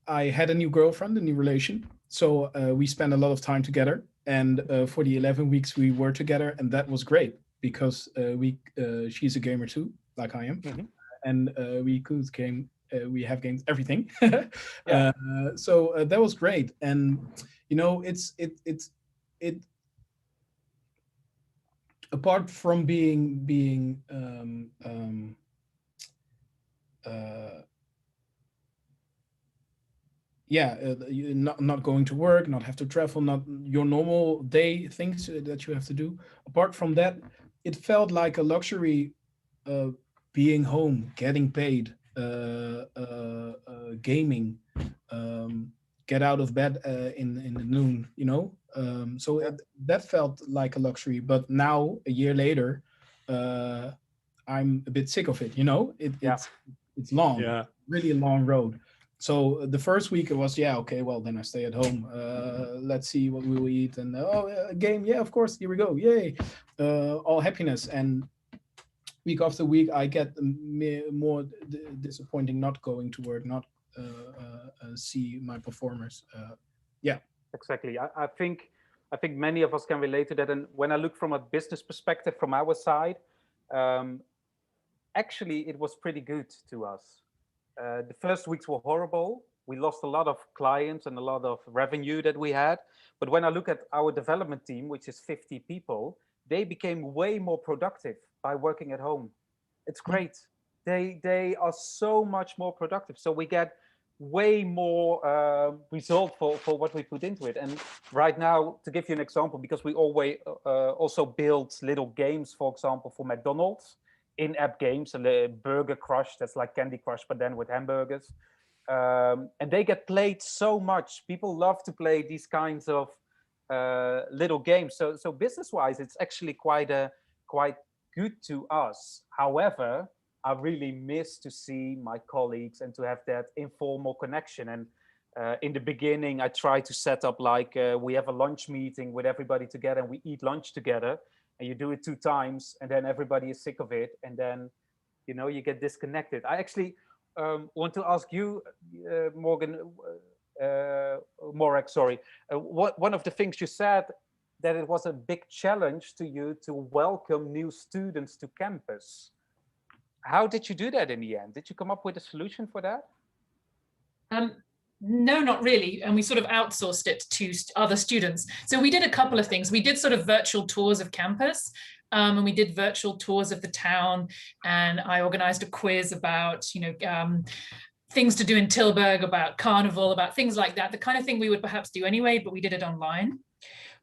I had a new girlfriend, a new relation. So we spent a lot of time together. And for the 11 weeks we were together, and that was great because she's a gamer too, like I am. And we could game. We have games, everything. So that was great. And, it apart from being not going to work, not have to travel, not your normal day things that you have to do. Apart from that, it felt like a luxury being home, getting paid, gaming, get out of bed in the noon, that felt like a luxury. But now, a year later, I'm a bit sick of it. It's long, really a long road. So the first week it was, okay, well, then I stay at home. Let's see what we will eat. And a game, of course, here we go, yay. All happiness. And week after week, I get more disappointing not going to work, not see my performers. Exactly. I think many of us can relate to that. And when I look from a business perspective from our side, actually, it was pretty good to us. The first weeks were horrible. We lost a lot of clients and a lot of revenue that we had. But when I look at our development team, which is 50 people, they became way more productive by working at home. It's great. They are so much more productive. So we get way more result for what we put into it. And right now, to give you an example, because we always also build little games, for example, for McDonald's, in-app games, and the Burger Crush, that's like Candy Crush, but then with hamburgers. And they get played so much. People love to play these kinds of little games. So business-wise, it's actually quite good to us. However, I really miss to see my colleagues and to have that informal connection. And in the beginning, I tried to set up like we have a lunch meeting with everybody together and we eat lunch together. And you do it 2 times and then everybody is sick of it. And then, you know, you get disconnected. I actually want to ask you, Morag, sorry. One of the things you said, that it was a big challenge to you to welcome new students to campus. How did you do that in the end? Did you come up with a solution for that? No, not really. And we sort of outsourced it to other students. So we did a couple of things. We did sort of virtual tours of campus, and we did virtual tours of the town. And I organized a quiz about, you know, things to do in Tilburg, about carnival, about things like that, the kind of thing we would perhaps do anyway, but we did it online.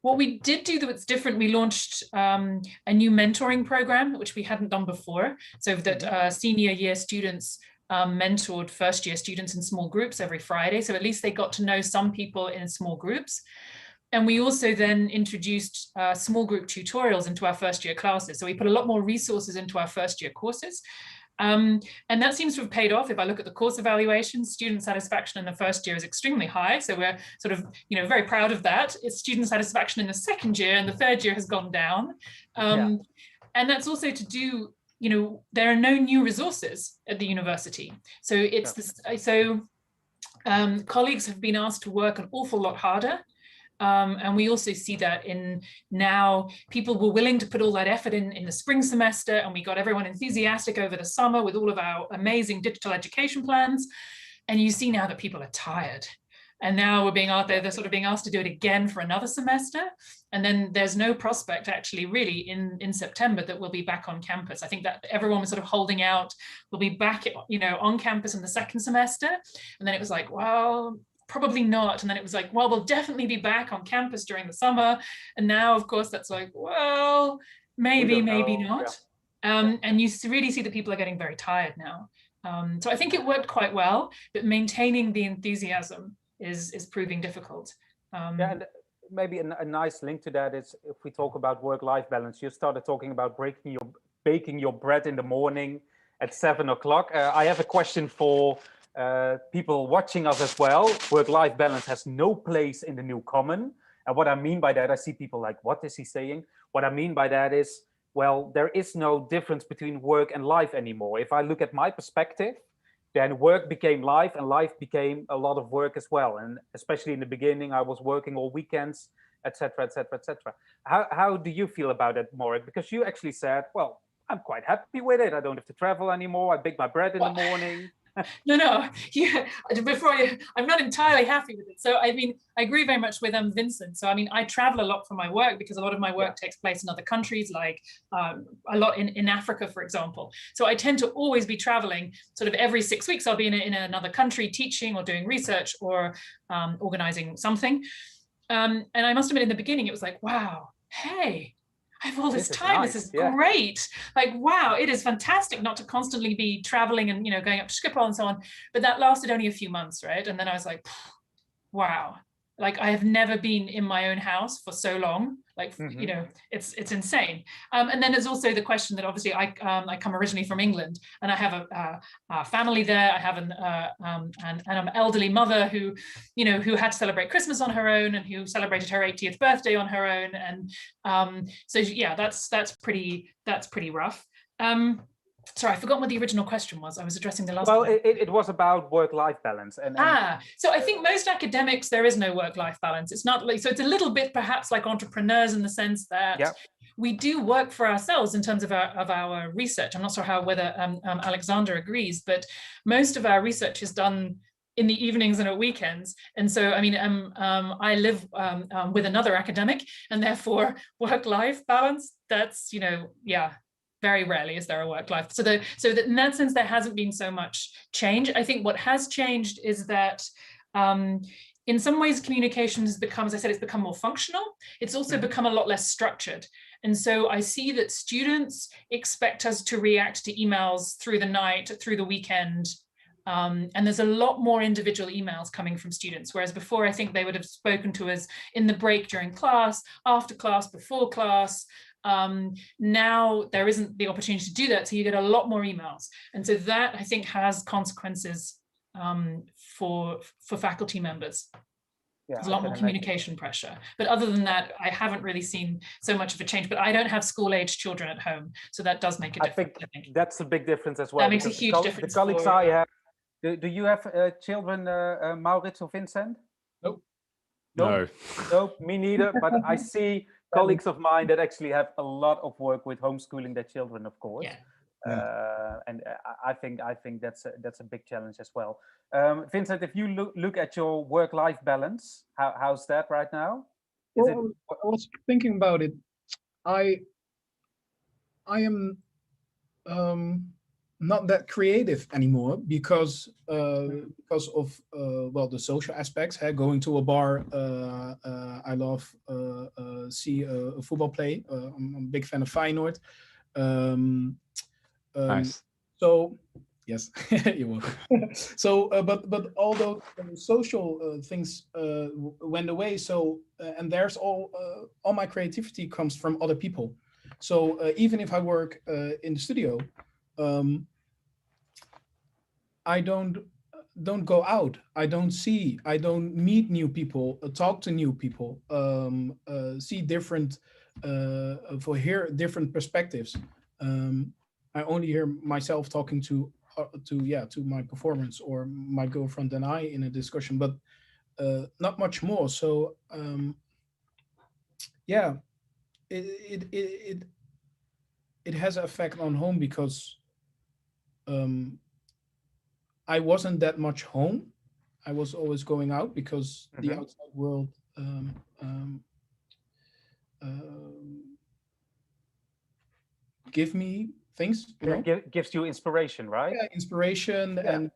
What we did do that's different, we launched a new mentoring program, which we hadn't done before, so that senior year students mentored first year students in small groups every Friday. So at least they got to know some people in small groups. And we also then introduced small group tutorials into our first year classes. So we put a lot more resources into our first year courses. And that seems to have paid off. If I look at the course evaluations, student satisfaction in the first year is extremely high. So we're sort of, you know, very proud of that. It's student satisfaction in the second year, and the third year has gone down. And that's also to do, you know, there are no new resources at the university. So it's this, colleagues have been asked to work an awful lot harder. And we also see that in now people were willing to put all that effort in the spring semester, and we got everyone enthusiastic over the summer with all of our amazing digital education plans. And you see now that people are tired. And now we're being out there, they're sort of being asked to do it again for another semester. And then there's no prospect actually really in September that we'll be back on campus. I think that everyone was sort of holding out, we'll be back, you know, on campus in the second semester. And then it was like, well, probably not. And then it was like, well, we'll definitely be back on campus during the summer. And now, of course, that's like, well, maybe not. And you really see that people are getting very tired now. So I think it worked quite well, but maintaining the enthusiasm is proving difficult. Yeah, and maybe a nice link to that is if we talk about work-life balance. You started talking about baking your bread in the morning at 7 o'clock. I have a question for people watching us as well. Work-life balance has no place in the new common. And what I mean by that, I see people like, what is he saying? What I mean by that is, well, there is no difference between work and life anymore. If I look at my perspective, then work became life and life became a lot of work as well. And especially in the beginning, I was working all weekends, etc., etc., etc. How do you feel about it, Morag? Because you actually said, well, I'm quite happy with it. I don't have to travel anymore. I bake my bread in the morning. No, yeah, I'm not entirely happy with it. So, I mean, I agree very much with Vincent. So, I mean, I travel a lot for my work because a lot of my work takes place in other countries, like a lot in Africa, for example. So I tend to always be traveling sort of every 6 weeks. I'll be in another country teaching or doing research or organizing something. And I must admit in the beginning, it was like, wow, hey, I have all this time. Nice. This is great. Like, wow, it is fantastic not to constantly be traveling and, you know, going up to Schiphol and so on. But that lasted only a few months, right? And then I was like, wow, like I have never been in my own house for so long. Like, you know, it's insane. And then there's also the question that obviously I come originally from England, and I have a family there. I have an elderly mother who, you know, who had to celebrate Christmas on her own and who celebrated her 80th birthday on her own. And so yeah, that's pretty rough. Sorry, I forgot what the original question was. I was addressing the last one. Well, it was about work-life balance. And so I think most academics, there is no work-life balance. It's not like, so it's a little bit perhaps like entrepreneurs in the sense that we do work for ourselves in terms of our research. I'm not sure whether Alexander agrees, but most of our research is done in the evenings and at weekends. And so, I mean, I live with another academic, and therefore work-life balance, that's, very rarely is there a work-life. So that in that sense, there hasn't been so much change. I think what has changed is that in some ways, communication has become, as I said, it's become more functional. It's also become a lot less structured. And so I see that students expect us to react to emails through the night, through the weekend. And there's a lot more individual emails coming from students, whereas before I think they would have spoken to us in the break during class, after class, before class. Now there isn't the opportunity to do that, so you get a lot more emails. And so that I think has consequences for faculty members. Yeah, there's a lot more communication pressure. But other than that, I haven't really seen so much of a change. But I don't have school-age children at home, so that does make a difference. I think that's a big difference as well. That makes a huge difference. The colleagues I have, do you have children, Maurits or Vincent? Nope. Nope, me neither. But I see colleagues of mine that actually have a lot of work with homeschooling their children, of course. Yeah. And I think that's a big challenge as well. Vincent, if you look at your work-life balance, how's that right now? I was thinking about it. I am not that creative anymore because of the social aspects. Going to a bar, I love see a football play. I'm a big fan of Feyenoord. Nice. So yes, you're welcome. So, but all those social things went away. So, and there's all my creativity comes from other people. So even if I work in the studio, I don't go out. I don't meet new people, talk to new people, see different, hear different perspectives. I only hear myself talking to my performance or my girlfriend and I in a discussion, but not much more. So it has an effect on home because I wasn't that much home. I was always going out because the outside world give me things. Gives you inspiration, right? Yeah, inspiration and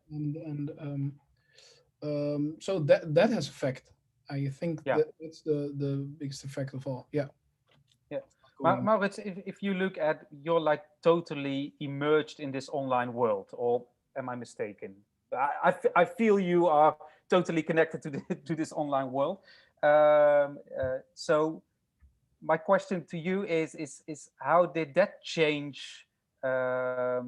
so that has effect. I think that's the biggest effect of all. Yeah. Yeah. Maurits, if you look at, you're like totally immersed in this online world, or am I mistaken? I feel you are totally connected to this online world. So my question to you is how did that change? How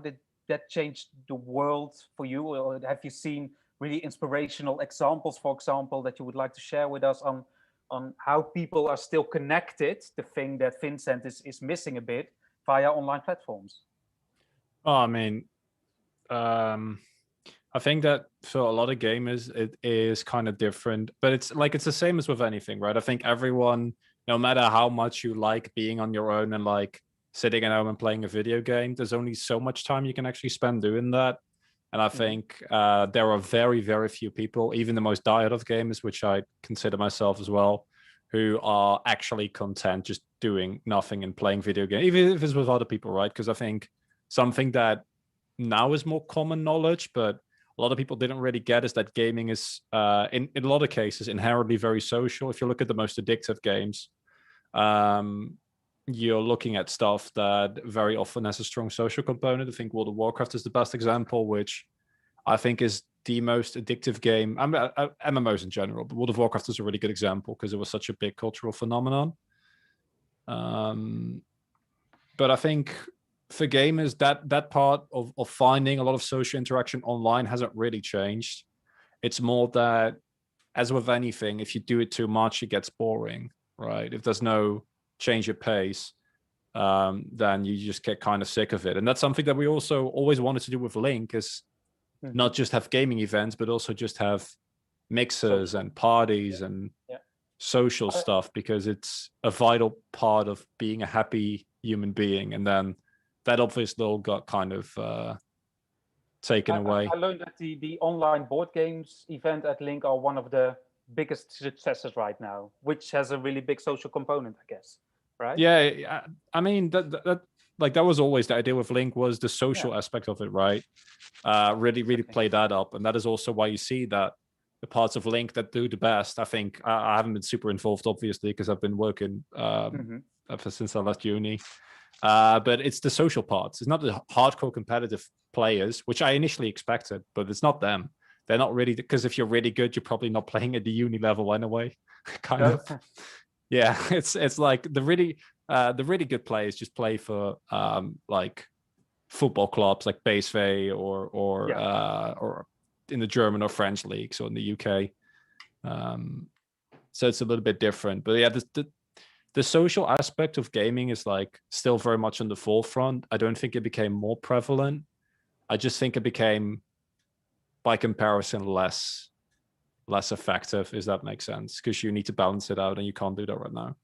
did that change the world for you? Or have you seen really inspirational examples, for example, that you would like to share with us on how people are still connected, the thing that Vincent is missing a bit, via online platforms? Oh, I mean, I think that for a lot of gamers, it is kind of different, but it's the same as with anything, right? I think everyone, no matter how much you like being on your own and like sitting at home and playing a video game, there's only so much time you can actually spend doing that. And I think there are very, very few people, even the most diehard of gamers, which I consider myself as well, who are actually content just doing nothing and playing video games, even if it's with other people, right? Because I think something that now is more common knowledge, but a lot of people didn't really get, is that gaming is, in a lot of cases, inherently very social. If you look at the most addictive games, you're looking at stuff that very often has a strong social component. I think World of Warcraft is the best example, which I think is the most addictive game. MMOs in general, but World of Warcraft is a really good example because it was such a big cultural phenomenon. But I think for gamers, that part of finding a lot of social interaction online hasn't really changed. It's more that, as with anything, if you do it too much, it gets boring, right? If there's no change of pace, then you just get kind of sick of it. And that's something that we also always wanted to do with Link, is not just have gaming events, but also just have mixers and parties and social stuff because it's a vital part of being a happy human being, and then that obviously all got kind of taken away. I learned that the online board games event at Link are one of the biggest successes right now, which has a really big social component, I guess, right? Yeah, I mean that was always the idea with Link, was the social aspect of it, right? Really play that up, and that is also why you see that the parts of Link that do the best. I think I haven't been super involved, obviously, because I've been working ever since I left uni. But it's the social parts. It's not the hardcore competitive players, which I initially expected, but it's not them. They're not really, because if you're really good, you're probably not playing at the uni level anyway. kind of. Yeah, it's like the really good players just play for like football clubs like PSV or in the German or French leagues or in the UK. So it's a little bit different. But yeah, the social aspect of gaming is like still very much on the forefront. I don't think it became more prevalent. I just think it became, by comparison, less effective, if that makes sense, because you need to balance it out and you can't do that right now.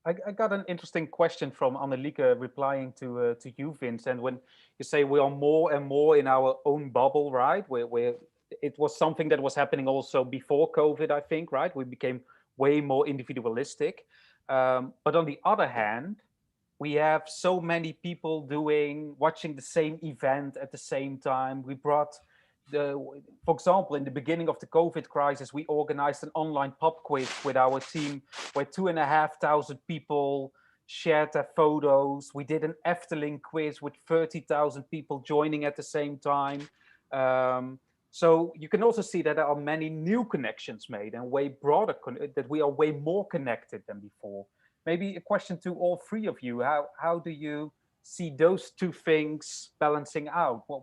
I got an interesting question from Annelieke replying to you, Vincent, when you say we are more and more in our own bubble, right? Where it was something that was happening also before COVID, I think, right? We became way more individualistic. But on the other hand, we have so many people watching the same event at the same time. We brought for example, in the beginning of the COVID crisis, we organized an online pub quiz with our team where 2,500 people shared their photos. We did an Efteling quiz with 30,000 people joining at the same time. So you can also see that there are many new connections made and way broader, that we are way more connected than before. Maybe a question to all three of you. How do you see those two things balancing out? How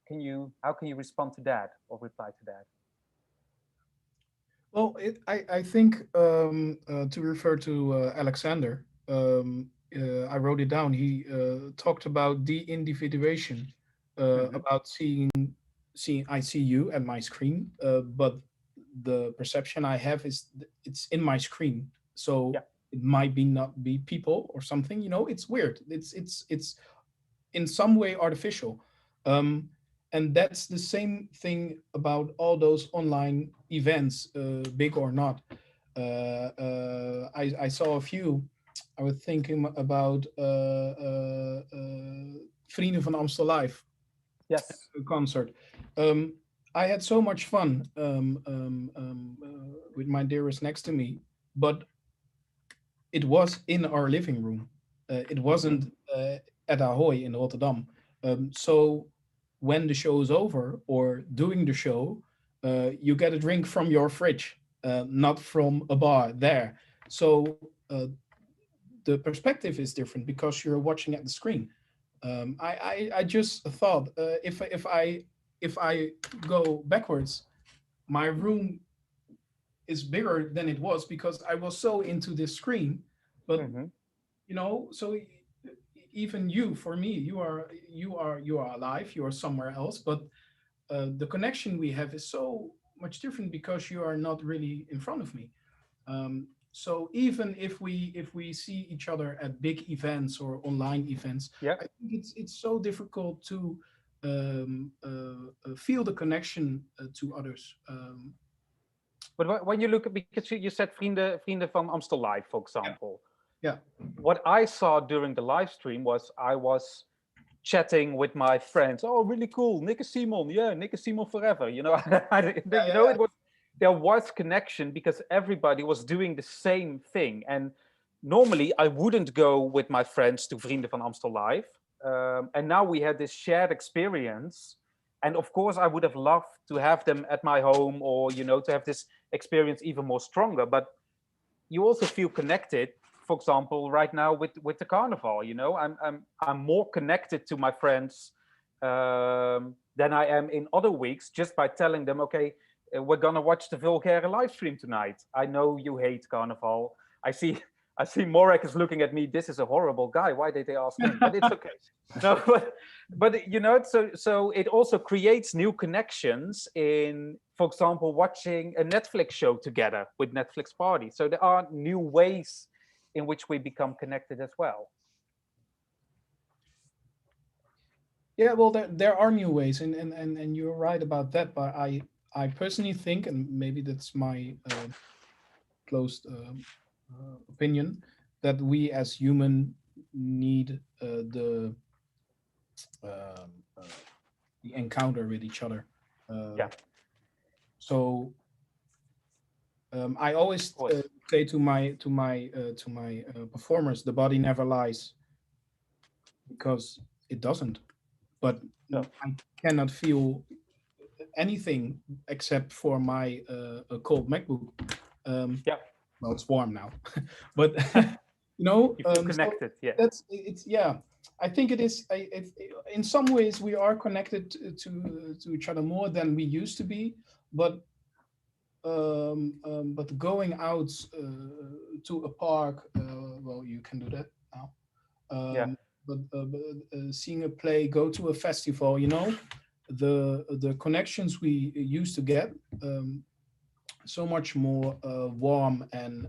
can you respond to that or reply to that? Well, I think to refer to Alexander, I wrote it down. He talked about de-individuation, about seeing I see you at my screen, but the perception I have is it's in my screen, so it might not be people or something. It's weird. It's in some way artificial. And that's the same thing about all those online events, big or not. I saw a few. I was thinking about Vrienden van Amstel Live. Yes. Concert. I had so much fun with my dearest next to me, but it was in our living room. It wasn't at Ahoy in Rotterdam. So when the show is over or during the show, you get a drink from your fridge, not from a bar there. So the perspective is different because you're watching at the screen. I just thought if I go backwards, my room is bigger than it was because I was so into this screen. But so even you, for me, you are alive. You are somewhere else, but the connection we have is so much different because you are not really in front of me. So even if we see each other at big events or online events, I think it's so difficult to feel the connection to others. But when you look at, because you said Vrienden van Amstel Live, for example. Yeah. What I saw during the live stream was I was chatting with my friends. Oh, really cool. Nick and Simon. Yeah, Nick and Simon forever. There was connection because everybody was doing the same thing. And normally I wouldn't go with my friends to Vrienden van Amstel Live. And now we had this shared experience. And of course, I would have loved to have them at my home or, to have this experience even more stronger. But you also feel connected. For example, right now with the carnival, I'm more connected to my friends than I am in other weeks just by telling them, okay, we're gonna watch the Vulgaire live stream tonight. I know you hate carnival. I see I see Morag is looking at me. This is a horrible guy. Why did they ask him? But it's okay. No, but you know, so it also creates new connections in, for example, watching a Netflix show together with Netflix Party. So there are new ways in which we become connected as well. Yeah, well, there are new ways, and you're right about that. But I personally think, and maybe that's my closed opinion, that we as human need the encounter with each other. Yeah. So I always say to my performers, the body never lies, because it doesn't. But No. I cannot feel anything except for my cold MacBook. Yeah. Well, it's warm now, but you know, You feel connected. so Yeah. it's yeah. I think it is. In some ways, we are connected to each other more than we used to be, but going out to a park, well, you can do that now. Yeah. But seeing a play, go to a festival, you know, the connections we used to get, so much more warm and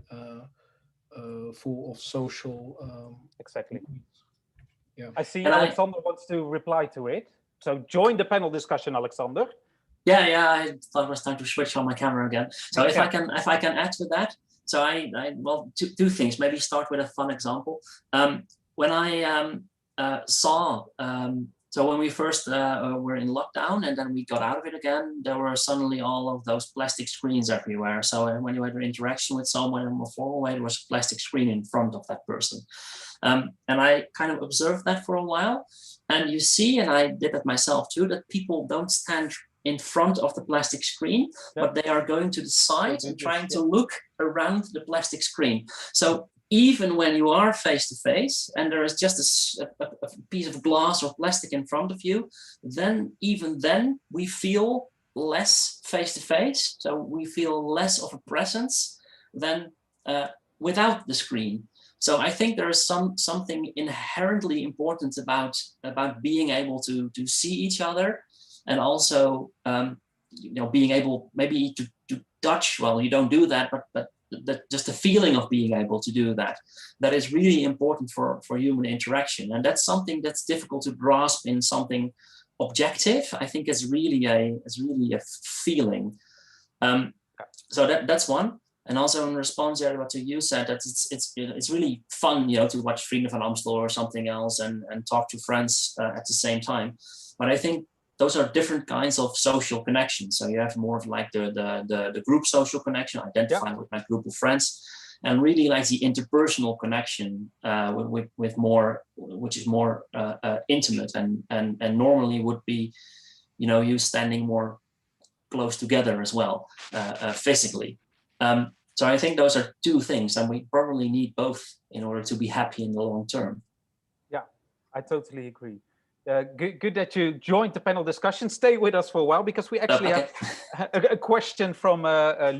full of social. Exactly. Yeah. I see And Alexander wants to reply to it. So join the panel discussion, Alexander. Yeah, I thought it was time to switch on my camera again. So if I can add to that, so I well, two things. Maybe start with a fun example. When I saw, so when we first were in lockdown and then we got out of it again, there were suddenly all of those plastic screens everywhere. So when you had an interaction with someone in a formal way, there was a plastic screen in front of that person. And I kind of observed that for a while. And you see, and I did that myself too, that people don't stand in front of the plastic screen, but they are going to the side and trying to look around the plastic screen. So even when you are face to face and there is just a piece of glass or plastic in front of you, then even then we feel less face to face. So we feel less of a presence than without the screen. So I think there is something inherently important about being able to see each other, and also you know, being able maybe to touch. Well, you don't do that, but just the feeling of being able to do that is really important for human interaction, and that's something that's difficult to grasp in something objective. I think it's really a feeling. So that's one. And also in response to what you said, that it's really fun, you know, to watch Vrienden van Amstel or something else and talk to friends at the same time. But I think those are different kinds of social connections. So you have more of like the group social connection, identifying with my group of friends, and really like the interpersonal connection with more, which is more intimate and normally would be, you know, you standing more close together as well, physically. So I think those are two things, and we probably need both in order to be happy in the long term. Yeah, I totally agree. Good that you joined the panel discussion. Stay with us for a while, because we actually have a question from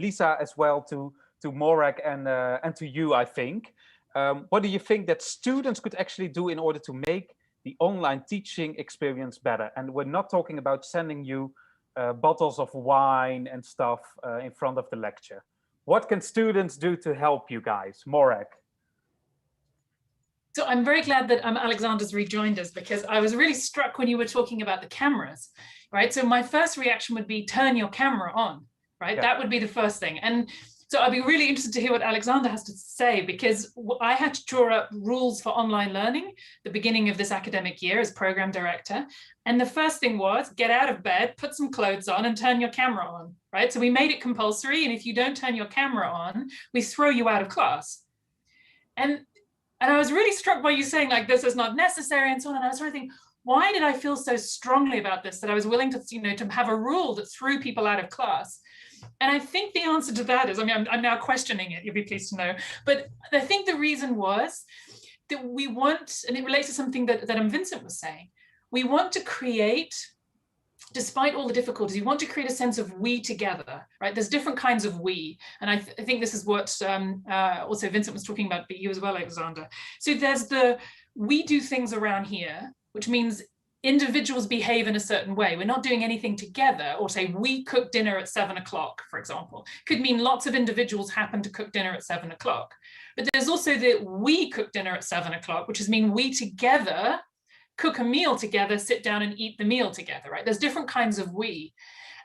Lisa as well to Morag and to you, I think. What do you think that students could actually do in order to make the online teaching experience better? And we're not talking about sending you bottles of wine and stuff in front of the lecture. What can students do to help you guys? Morag. So I'm very glad that Alexander's rejoined us, because I was really struck when you were talking about the cameras, right? So my first reaction would be turn your camera on, right? Yeah. That would be the first thing. And so I'd be really interested to hear what Alexander has to say, because I had to draw up rules for online learning the beginning of this academic year as program director. And the first thing was get out of bed, put some clothes on and turn your camera on, right? So we made it compulsory. And if you don't turn your camera on, we throw you out of class. And I was really struck by you saying like, this is not necessary and so on. And I was sort of thinking, why did I feel so strongly about this, that I was willing to, you know, to have a rule that threw people out of class? And I think the answer to that is, I mean, I'm now questioning it, you'll be pleased to know, but I think the reason was that we want, and it relates to something that Vincent was saying, we want to create despite all the difficulties, you want to create a sense of we together, right? There's different kinds of we. And I think this is what also Vincent was talking about, but you as well, Alexander. So there's the we do things around here, which means individuals behave in a certain way. We're not doing anything together, or say we cook dinner at 7 o'clock, for example. Could mean lots of individuals happen to cook dinner at 7 o'clock. But there's also the we cook dinner at 7 o'clock, which is mean we together cook a meal together, sit down and eat the meal together, right? There's different kinds of we.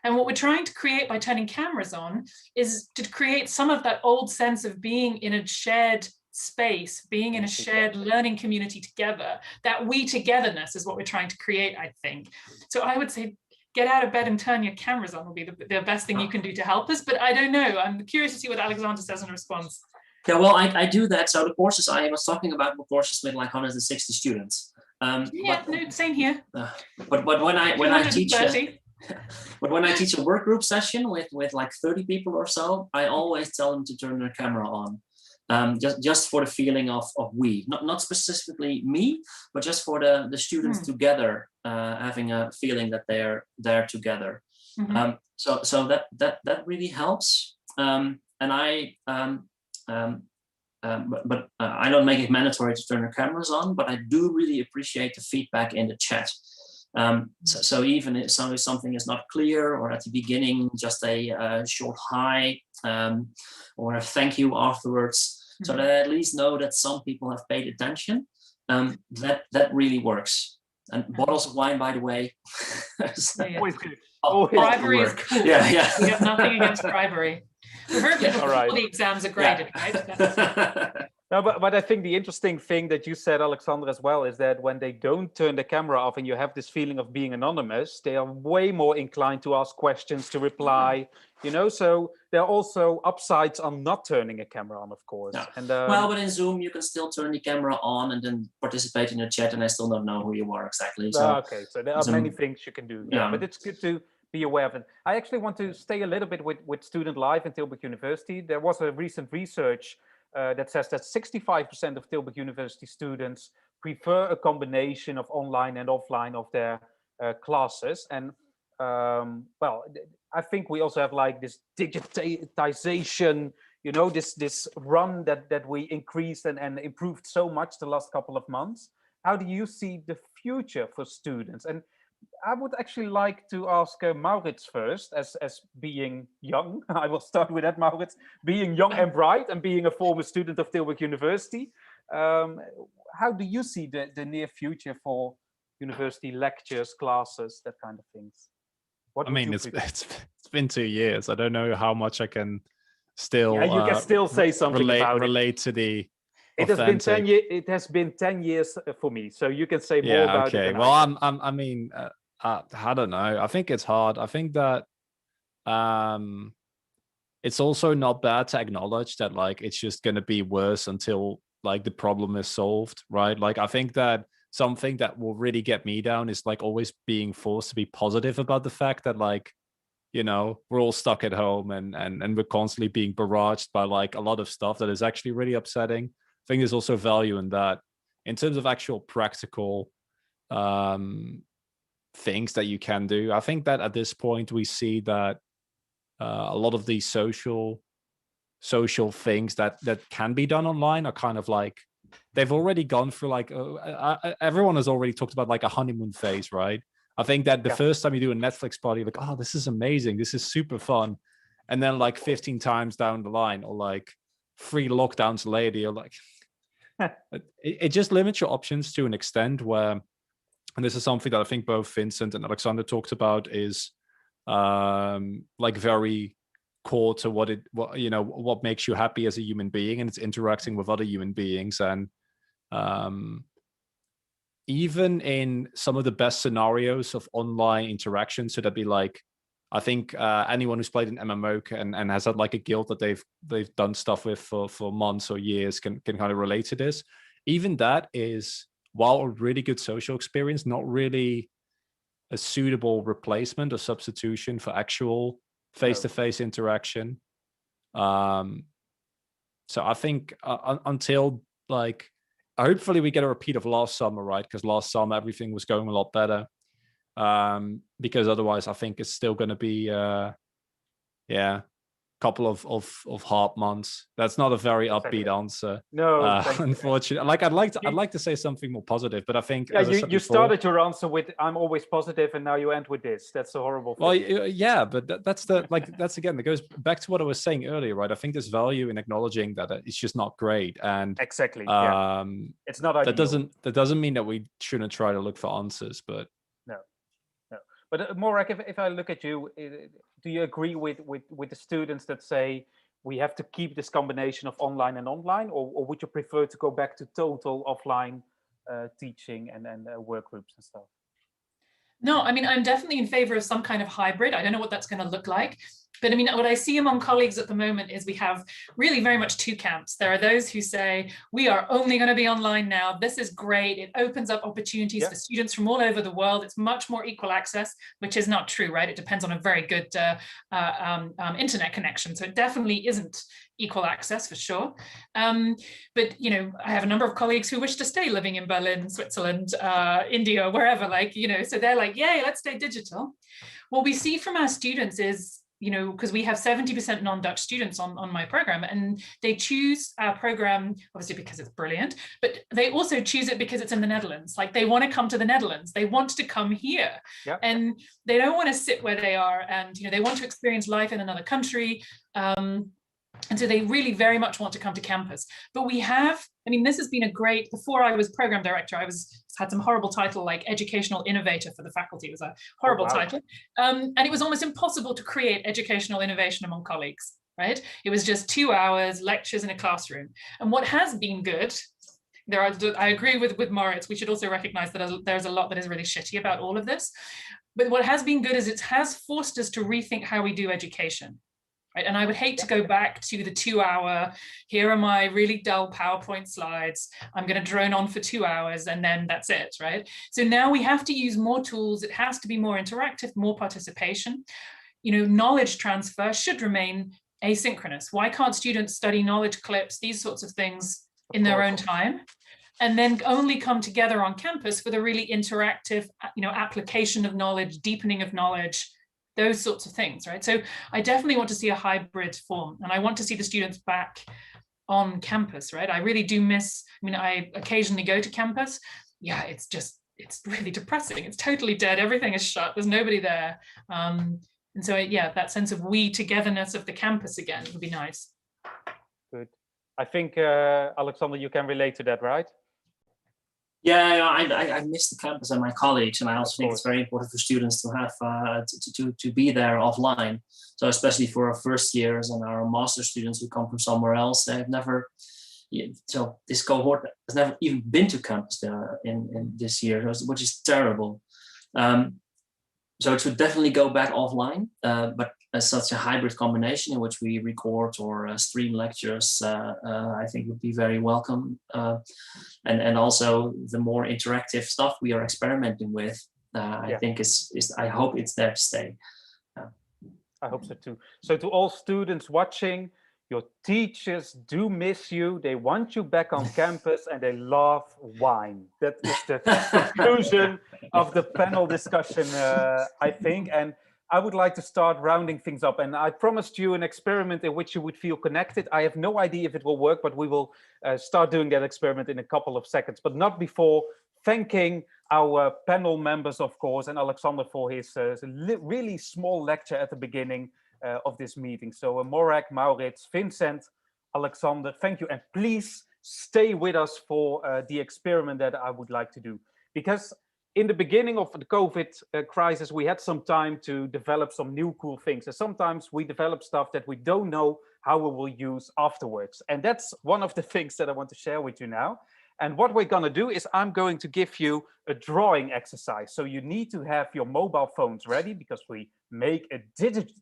And what we're trying to create by turning cameras on is to create some of that old sense of being in a shared space, being in a shared learning community together. That we togetherness is what we're trying to create, I think. So I would say, get out of bed and turn your cameras on will be the best thing you can do to help us. But I don't know. I'm curious to see what Alexander says in response. Yeah, well, I do that. So the courses I was talking about were courses with like 160 students. Yeah, no, same here. But when I teach but when I teach a work group session with like 30 people or so, I always tell them to turn their camera on. Just for the feeling of we, not specifically me, but just for the students together, having a feeling that they're there together. So that really helps. And I but I don't make it mandatory to turn the cameras on, but I do really appreciate the feedback in the chat. So even if something is not clear, or at the beginning, just a short hi, or a thank you afterwards, so that I at least know that some people have paid attention, that really works. And bottles of wine, by the way. Always good. Bribery is cool. Yeah. We have nothing against bribery. We heard that before right. the exams are graded, right? No, but I think the interesting thing that you said, Alexander, as well, is that when they don't turn the camera off and you have this feeling of being anonymous, they are way more inclined to ask questions, to reply, so there are also upsides on not turning a camera on, of course. Yeah. And, well, but in Zoom, you can still turn the camera on and then participate in the chat, and I still don't know who you are exactly. So, okay, so there are many things you can do. Yeah, but it's good to be aware of it. I actually want to stay a little bit with student life in Tilburg University. There was a recent research that says that 65% of Tilburg University students prefer a combination of online and offline of their classes. And well, I think we also have like this digitization, this run that we increased and improved so much the last couple of months. How do you see the future for students? And I would actually like to ask Maurits first, as being young. I will start with that, Maurits. Being young and bright and being a former student of Tilburg University, how do you see the near future for university lectures, classes, that kind of things? I mean, it's been 2 years. I don't know how much I can still. Yeah, you can still say something about relate to the. It has been 10 years. It has been 10 years for me, so you can say more about it. Well, I mean, I don't know. I think it's hard. I think that it's also not bad to acknowledge that like it's just going to be worse until like the problem is solved, right? Like I think that something that will really get me down is like always being forced to be positive about the fact that like, we're all stuck at home and we're constantly being barraged by like a lot of stuff that is actually really upsetting. I think there's also value in that. In terms of actual practical things that you can do, I think that at this point we see that a lot of these social things that can be done online are kind of like they've already gone through like everyone has already talked about like a honeymoon phase, right? I think that the first time you do a Netflix party, like, oh, this is amazing, this is super fun, and then like 15 times down the line, or like 3 lockdowns later, you're like it just limits your options to an extent where, and this is something that I think both Vincent and Alexander talked about, is like very core to what makes you happy as a human being, and it's interacting with other human beings. And even in some of the best scenarios of online interaction, so that'd be like, I think anyone who's played an MMO and has had like a guild that they've done stuff with for months or years can kind of relate to this. Even that is, while a really good social experience, not really a suitable replacement or substitution for actual face-to-face interaction. So I think until like, hopefully we get a repeat of last summer, right? Because last summer everything was going a lot better. because otherwise I think it's still going to be couple of hard months. That's not a very upbeat answer. No, unfortunately. Like I'd like to say something more positive, but I think you started your answer with "I'm always positive," and now you end with this. That's a horrible thing. Well, yeah, but that's again, that goes back to what I was saying earlier, right? I think there's value in acknowledging that it's just not great, and exactly, it's not ideal. That doesn't mean that we shouldn't try to look for answers, but no. But Morag, if I look at you, do you agree with the students that say we have to keep this combination of online and online, or would you prefer to go back to total offline teaching and work groups and stuff? No, I mean, I'm definitely in favor of some kind of hybrid. I don't know what that's going to look like. But I mean, what I see among colleagues at the moment is we have really very much two camps. There are those who say, we are only going to be online now. This is great. It opens up opportunities for students from all over the world. It's much more equal access, which is not true, right? It depends on a very good internet connection. So it definitely isn't equal access for sure. But, you know, I have a number of colleagues who wish to stay living in Berlin, Switzerland, India, wherever, like, you know, so they're like, yay, let's stay digital. What we see from our students is, you know, because we have 70% non-Dutch students on my program, and they choose our program, obviously because it's brilliant, but they also choose it because it's in the Netherlands. Like they want to come to the Netherlands, they want to come here, and they don't want to sit where they are, and, you know, they want to experience life in another country. And so they really very much want to come to campus. But we have, I mean, this has been a great, before I was program director, I had some horrible title like educational innovator for the faculty. It was a horrible title. And it was almost impossible to create educational innovation among colleagues, right? It was just 2 hours, lectures in a classroom. And what has been good, I agree with Maurits, we should also recognize that there's a lot that is really shitty about all of this. But what has been good is it has forced us to rethink how we do education. Right? And I would hate to go back to the 2 hour, here are my really dull PowerPoint slides, I'm going to drone on for 2 hours and then that's it, right? So now we have to use more tools, it has to be more interactive, more participation. You know, knowledge transfer should remain asynchronous. Why can't students study knowledge clips, these sorts of things in their own time, and then only come together on campus for the really interactive, you know, application of knowledge, deepening of knowledge, those sorts of things, right? So I definitely want to see a hybrid form, and I want to see the students back on campus, right? I really do miss, I mean, I occasionally go to campus. Yeah, it's really depressing. It's totally dead. Everything is shut. There's nobody there. And so, yeah, that sense of we togetherness of the campus again would be nice. Good. I think, Alexander, you can relate to that, right? Yeah, I miss the campus and my colleagues, and I also think it's very important for students to have to be there offline. So especially for our first years and our master students who come from somewhere else, they've never. So this cohort has never even been to campus in this year, which is terrible. So it should definitely go back offline, but as such a hybrid combination in which we record or stream lectures, I think would be very welcome. And also the more interactive stuff we are experimenting with, I think I hope it's there to stay. I hope so too. So to all students watching, your teachers do miss you. They want you back on campus and they love wine. That is the conclusion of the panel discussion, I think. And I would like to start rounding things up. And I promised you an experiment in which you would feel connected. I have no idea if it will work, but we will start doing that experiment in a couple of seconds, but not before thanking our panel members, of course, and Alexander for his really small lecture at the beginning of this meeting. So Morag, Maurits, Vincent, Alexander, thank you. And please stay with us for the experiment that I would like to do. Because in the beginning of the COVID crisis, we had some time to develop some new cool things. And sometimes we develop stuff that we don't know how we will use afterwards. And that's one of the things that I want to share with you now. And what we're going to do is I'm going to give you a drawing exercise. So you need to have your mobile phones ready because we make a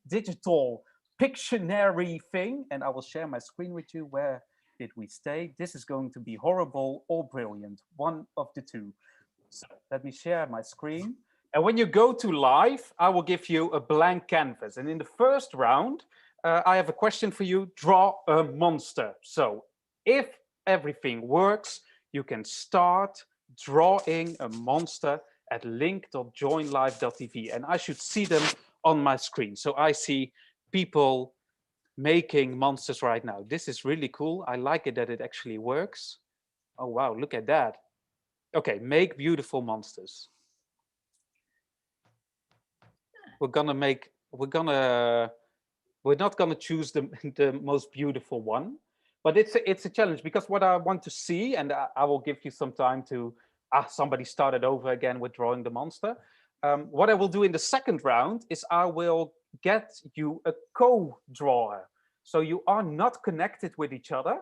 digital Pictionary thing. And I will share my screen with you. Where did we stay? This is going to be horrible or brilliant, one of the two. So let me share my screen. And when you go to live, I will give you a blank canvas. And in the first round, I have a question for you. Draw a monster. So if everything works, you can start drawing a monster. at link.joinlive.tv, and I should see them on my screen. So I see people making monsters right now. This is really cool. I like it that it actually works. Oh, wow, look at that. Okay, make beautiful monsters. We're not gonna choose the most beautiful one, but it's a challenge, because what I want to see, and I will give you some time to, somebody started over again with drawing the monster. What I will do in the second round is I will get you a co-drawer. So you are not connected with each other,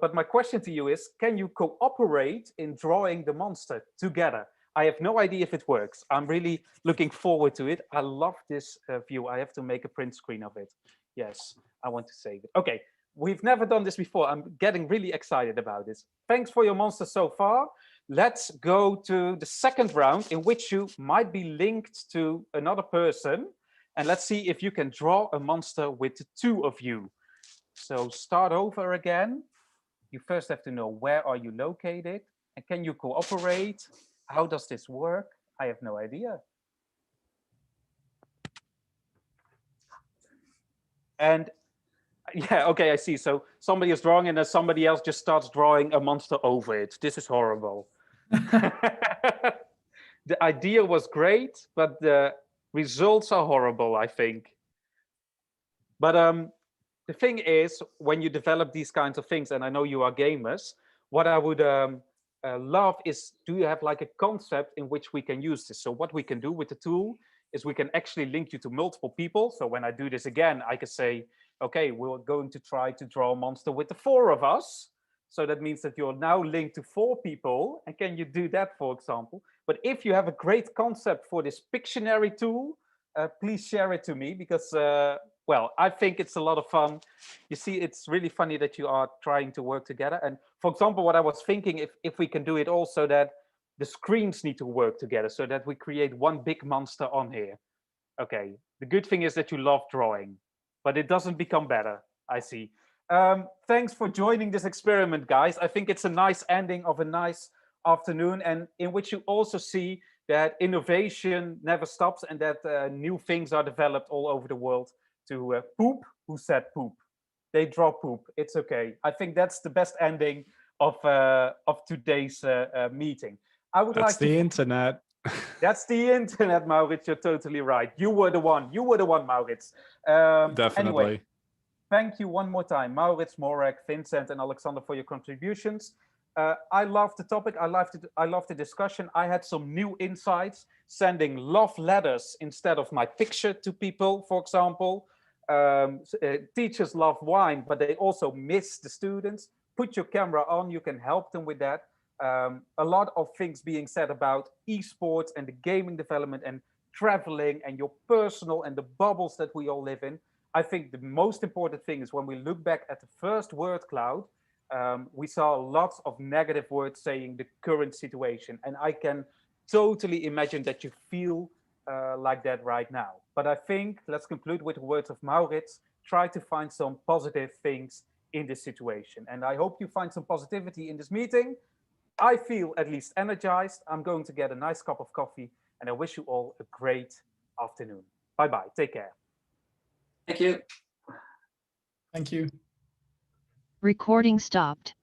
but my question to you is, can you cooperate in drawing the monster together? I have no idea if it works. I'm really looking forward to it. I love this view. I have to make a print screen of it. Yes, I want to save it. Okay, we've never done this before. I'm getting really excited about this. Thanks for your monster so far. Let's go to the second round, in which you might be linked to another person. And let's see if you can draw a monster with the two of you. So start over again. You first have to know, where are you located? And can you cooperate? How does this work? I have no idea. And yeah, okay, I see. So somebody is drawing and then somebody else just starts drawing a monster over it. This is horrible. The idea was great, but the results are horrible, I think. But the thing is, when you develop these kinds of things, and I know you are gamers, what I would love is, do you have like a concept in which we can use this? So what we can do with the tool is we can actually link you to multiple people. So when I do this again, I can say, okay, we're going to try to draw a monster with the 4 of us. So that means that you're now linked to 4 people. And can you do that, for example? But if you have a great concept for this Pictionary tool, please share it to me, because well, I think it's a lot of fun. You see, it's really funny that you are trying to work together. And for example, what I was thinking, if we can do it also that the screens need to work together, so that we create one big monster on here. Okay, the good thing is that you love drawing, but it doesn't become better, I see. Thanks for joining this experiment, guys. I think it's a nice ending of a nice afternoon, and in which you also see that innovation never stops, and that new things are developed all over the world to poop. Who said poop? They draw poop. It's okay. I think that's the best ending of today's meeting. I would That's like to. the internet. That's the internet, Maurits. You're totally right. You were the one. You were the one, Maurits. Definitely. Anyway, thank you one more time, Maurits, Morag, Vincent, and Alexander, for your contributions. I love the topic. I love the discussion. I had some new insights, sending love letters instead of my picture to people, for example. Teachers love wine, but they also miss the students. Put your camera on. You can help them with that. A lot of things being said about esports and the gaming development and traveling and your personal and the bubbles that we all live in. I think the most important thing is when we look back at the first word cloud, we saw lots of negative words saying the current situation. And I can totally imagine that you feel like that right now. But I think, let's conclude with the words of Maurits, try to find some positive things in this situation. And I hope you find some positivity in this meeting. I feel at least energized. I'm going to get a nice cup of coffee, and I wish you all a great afternoon. Bye-bye. Take care. Thank you. Thank you. Recording stopped.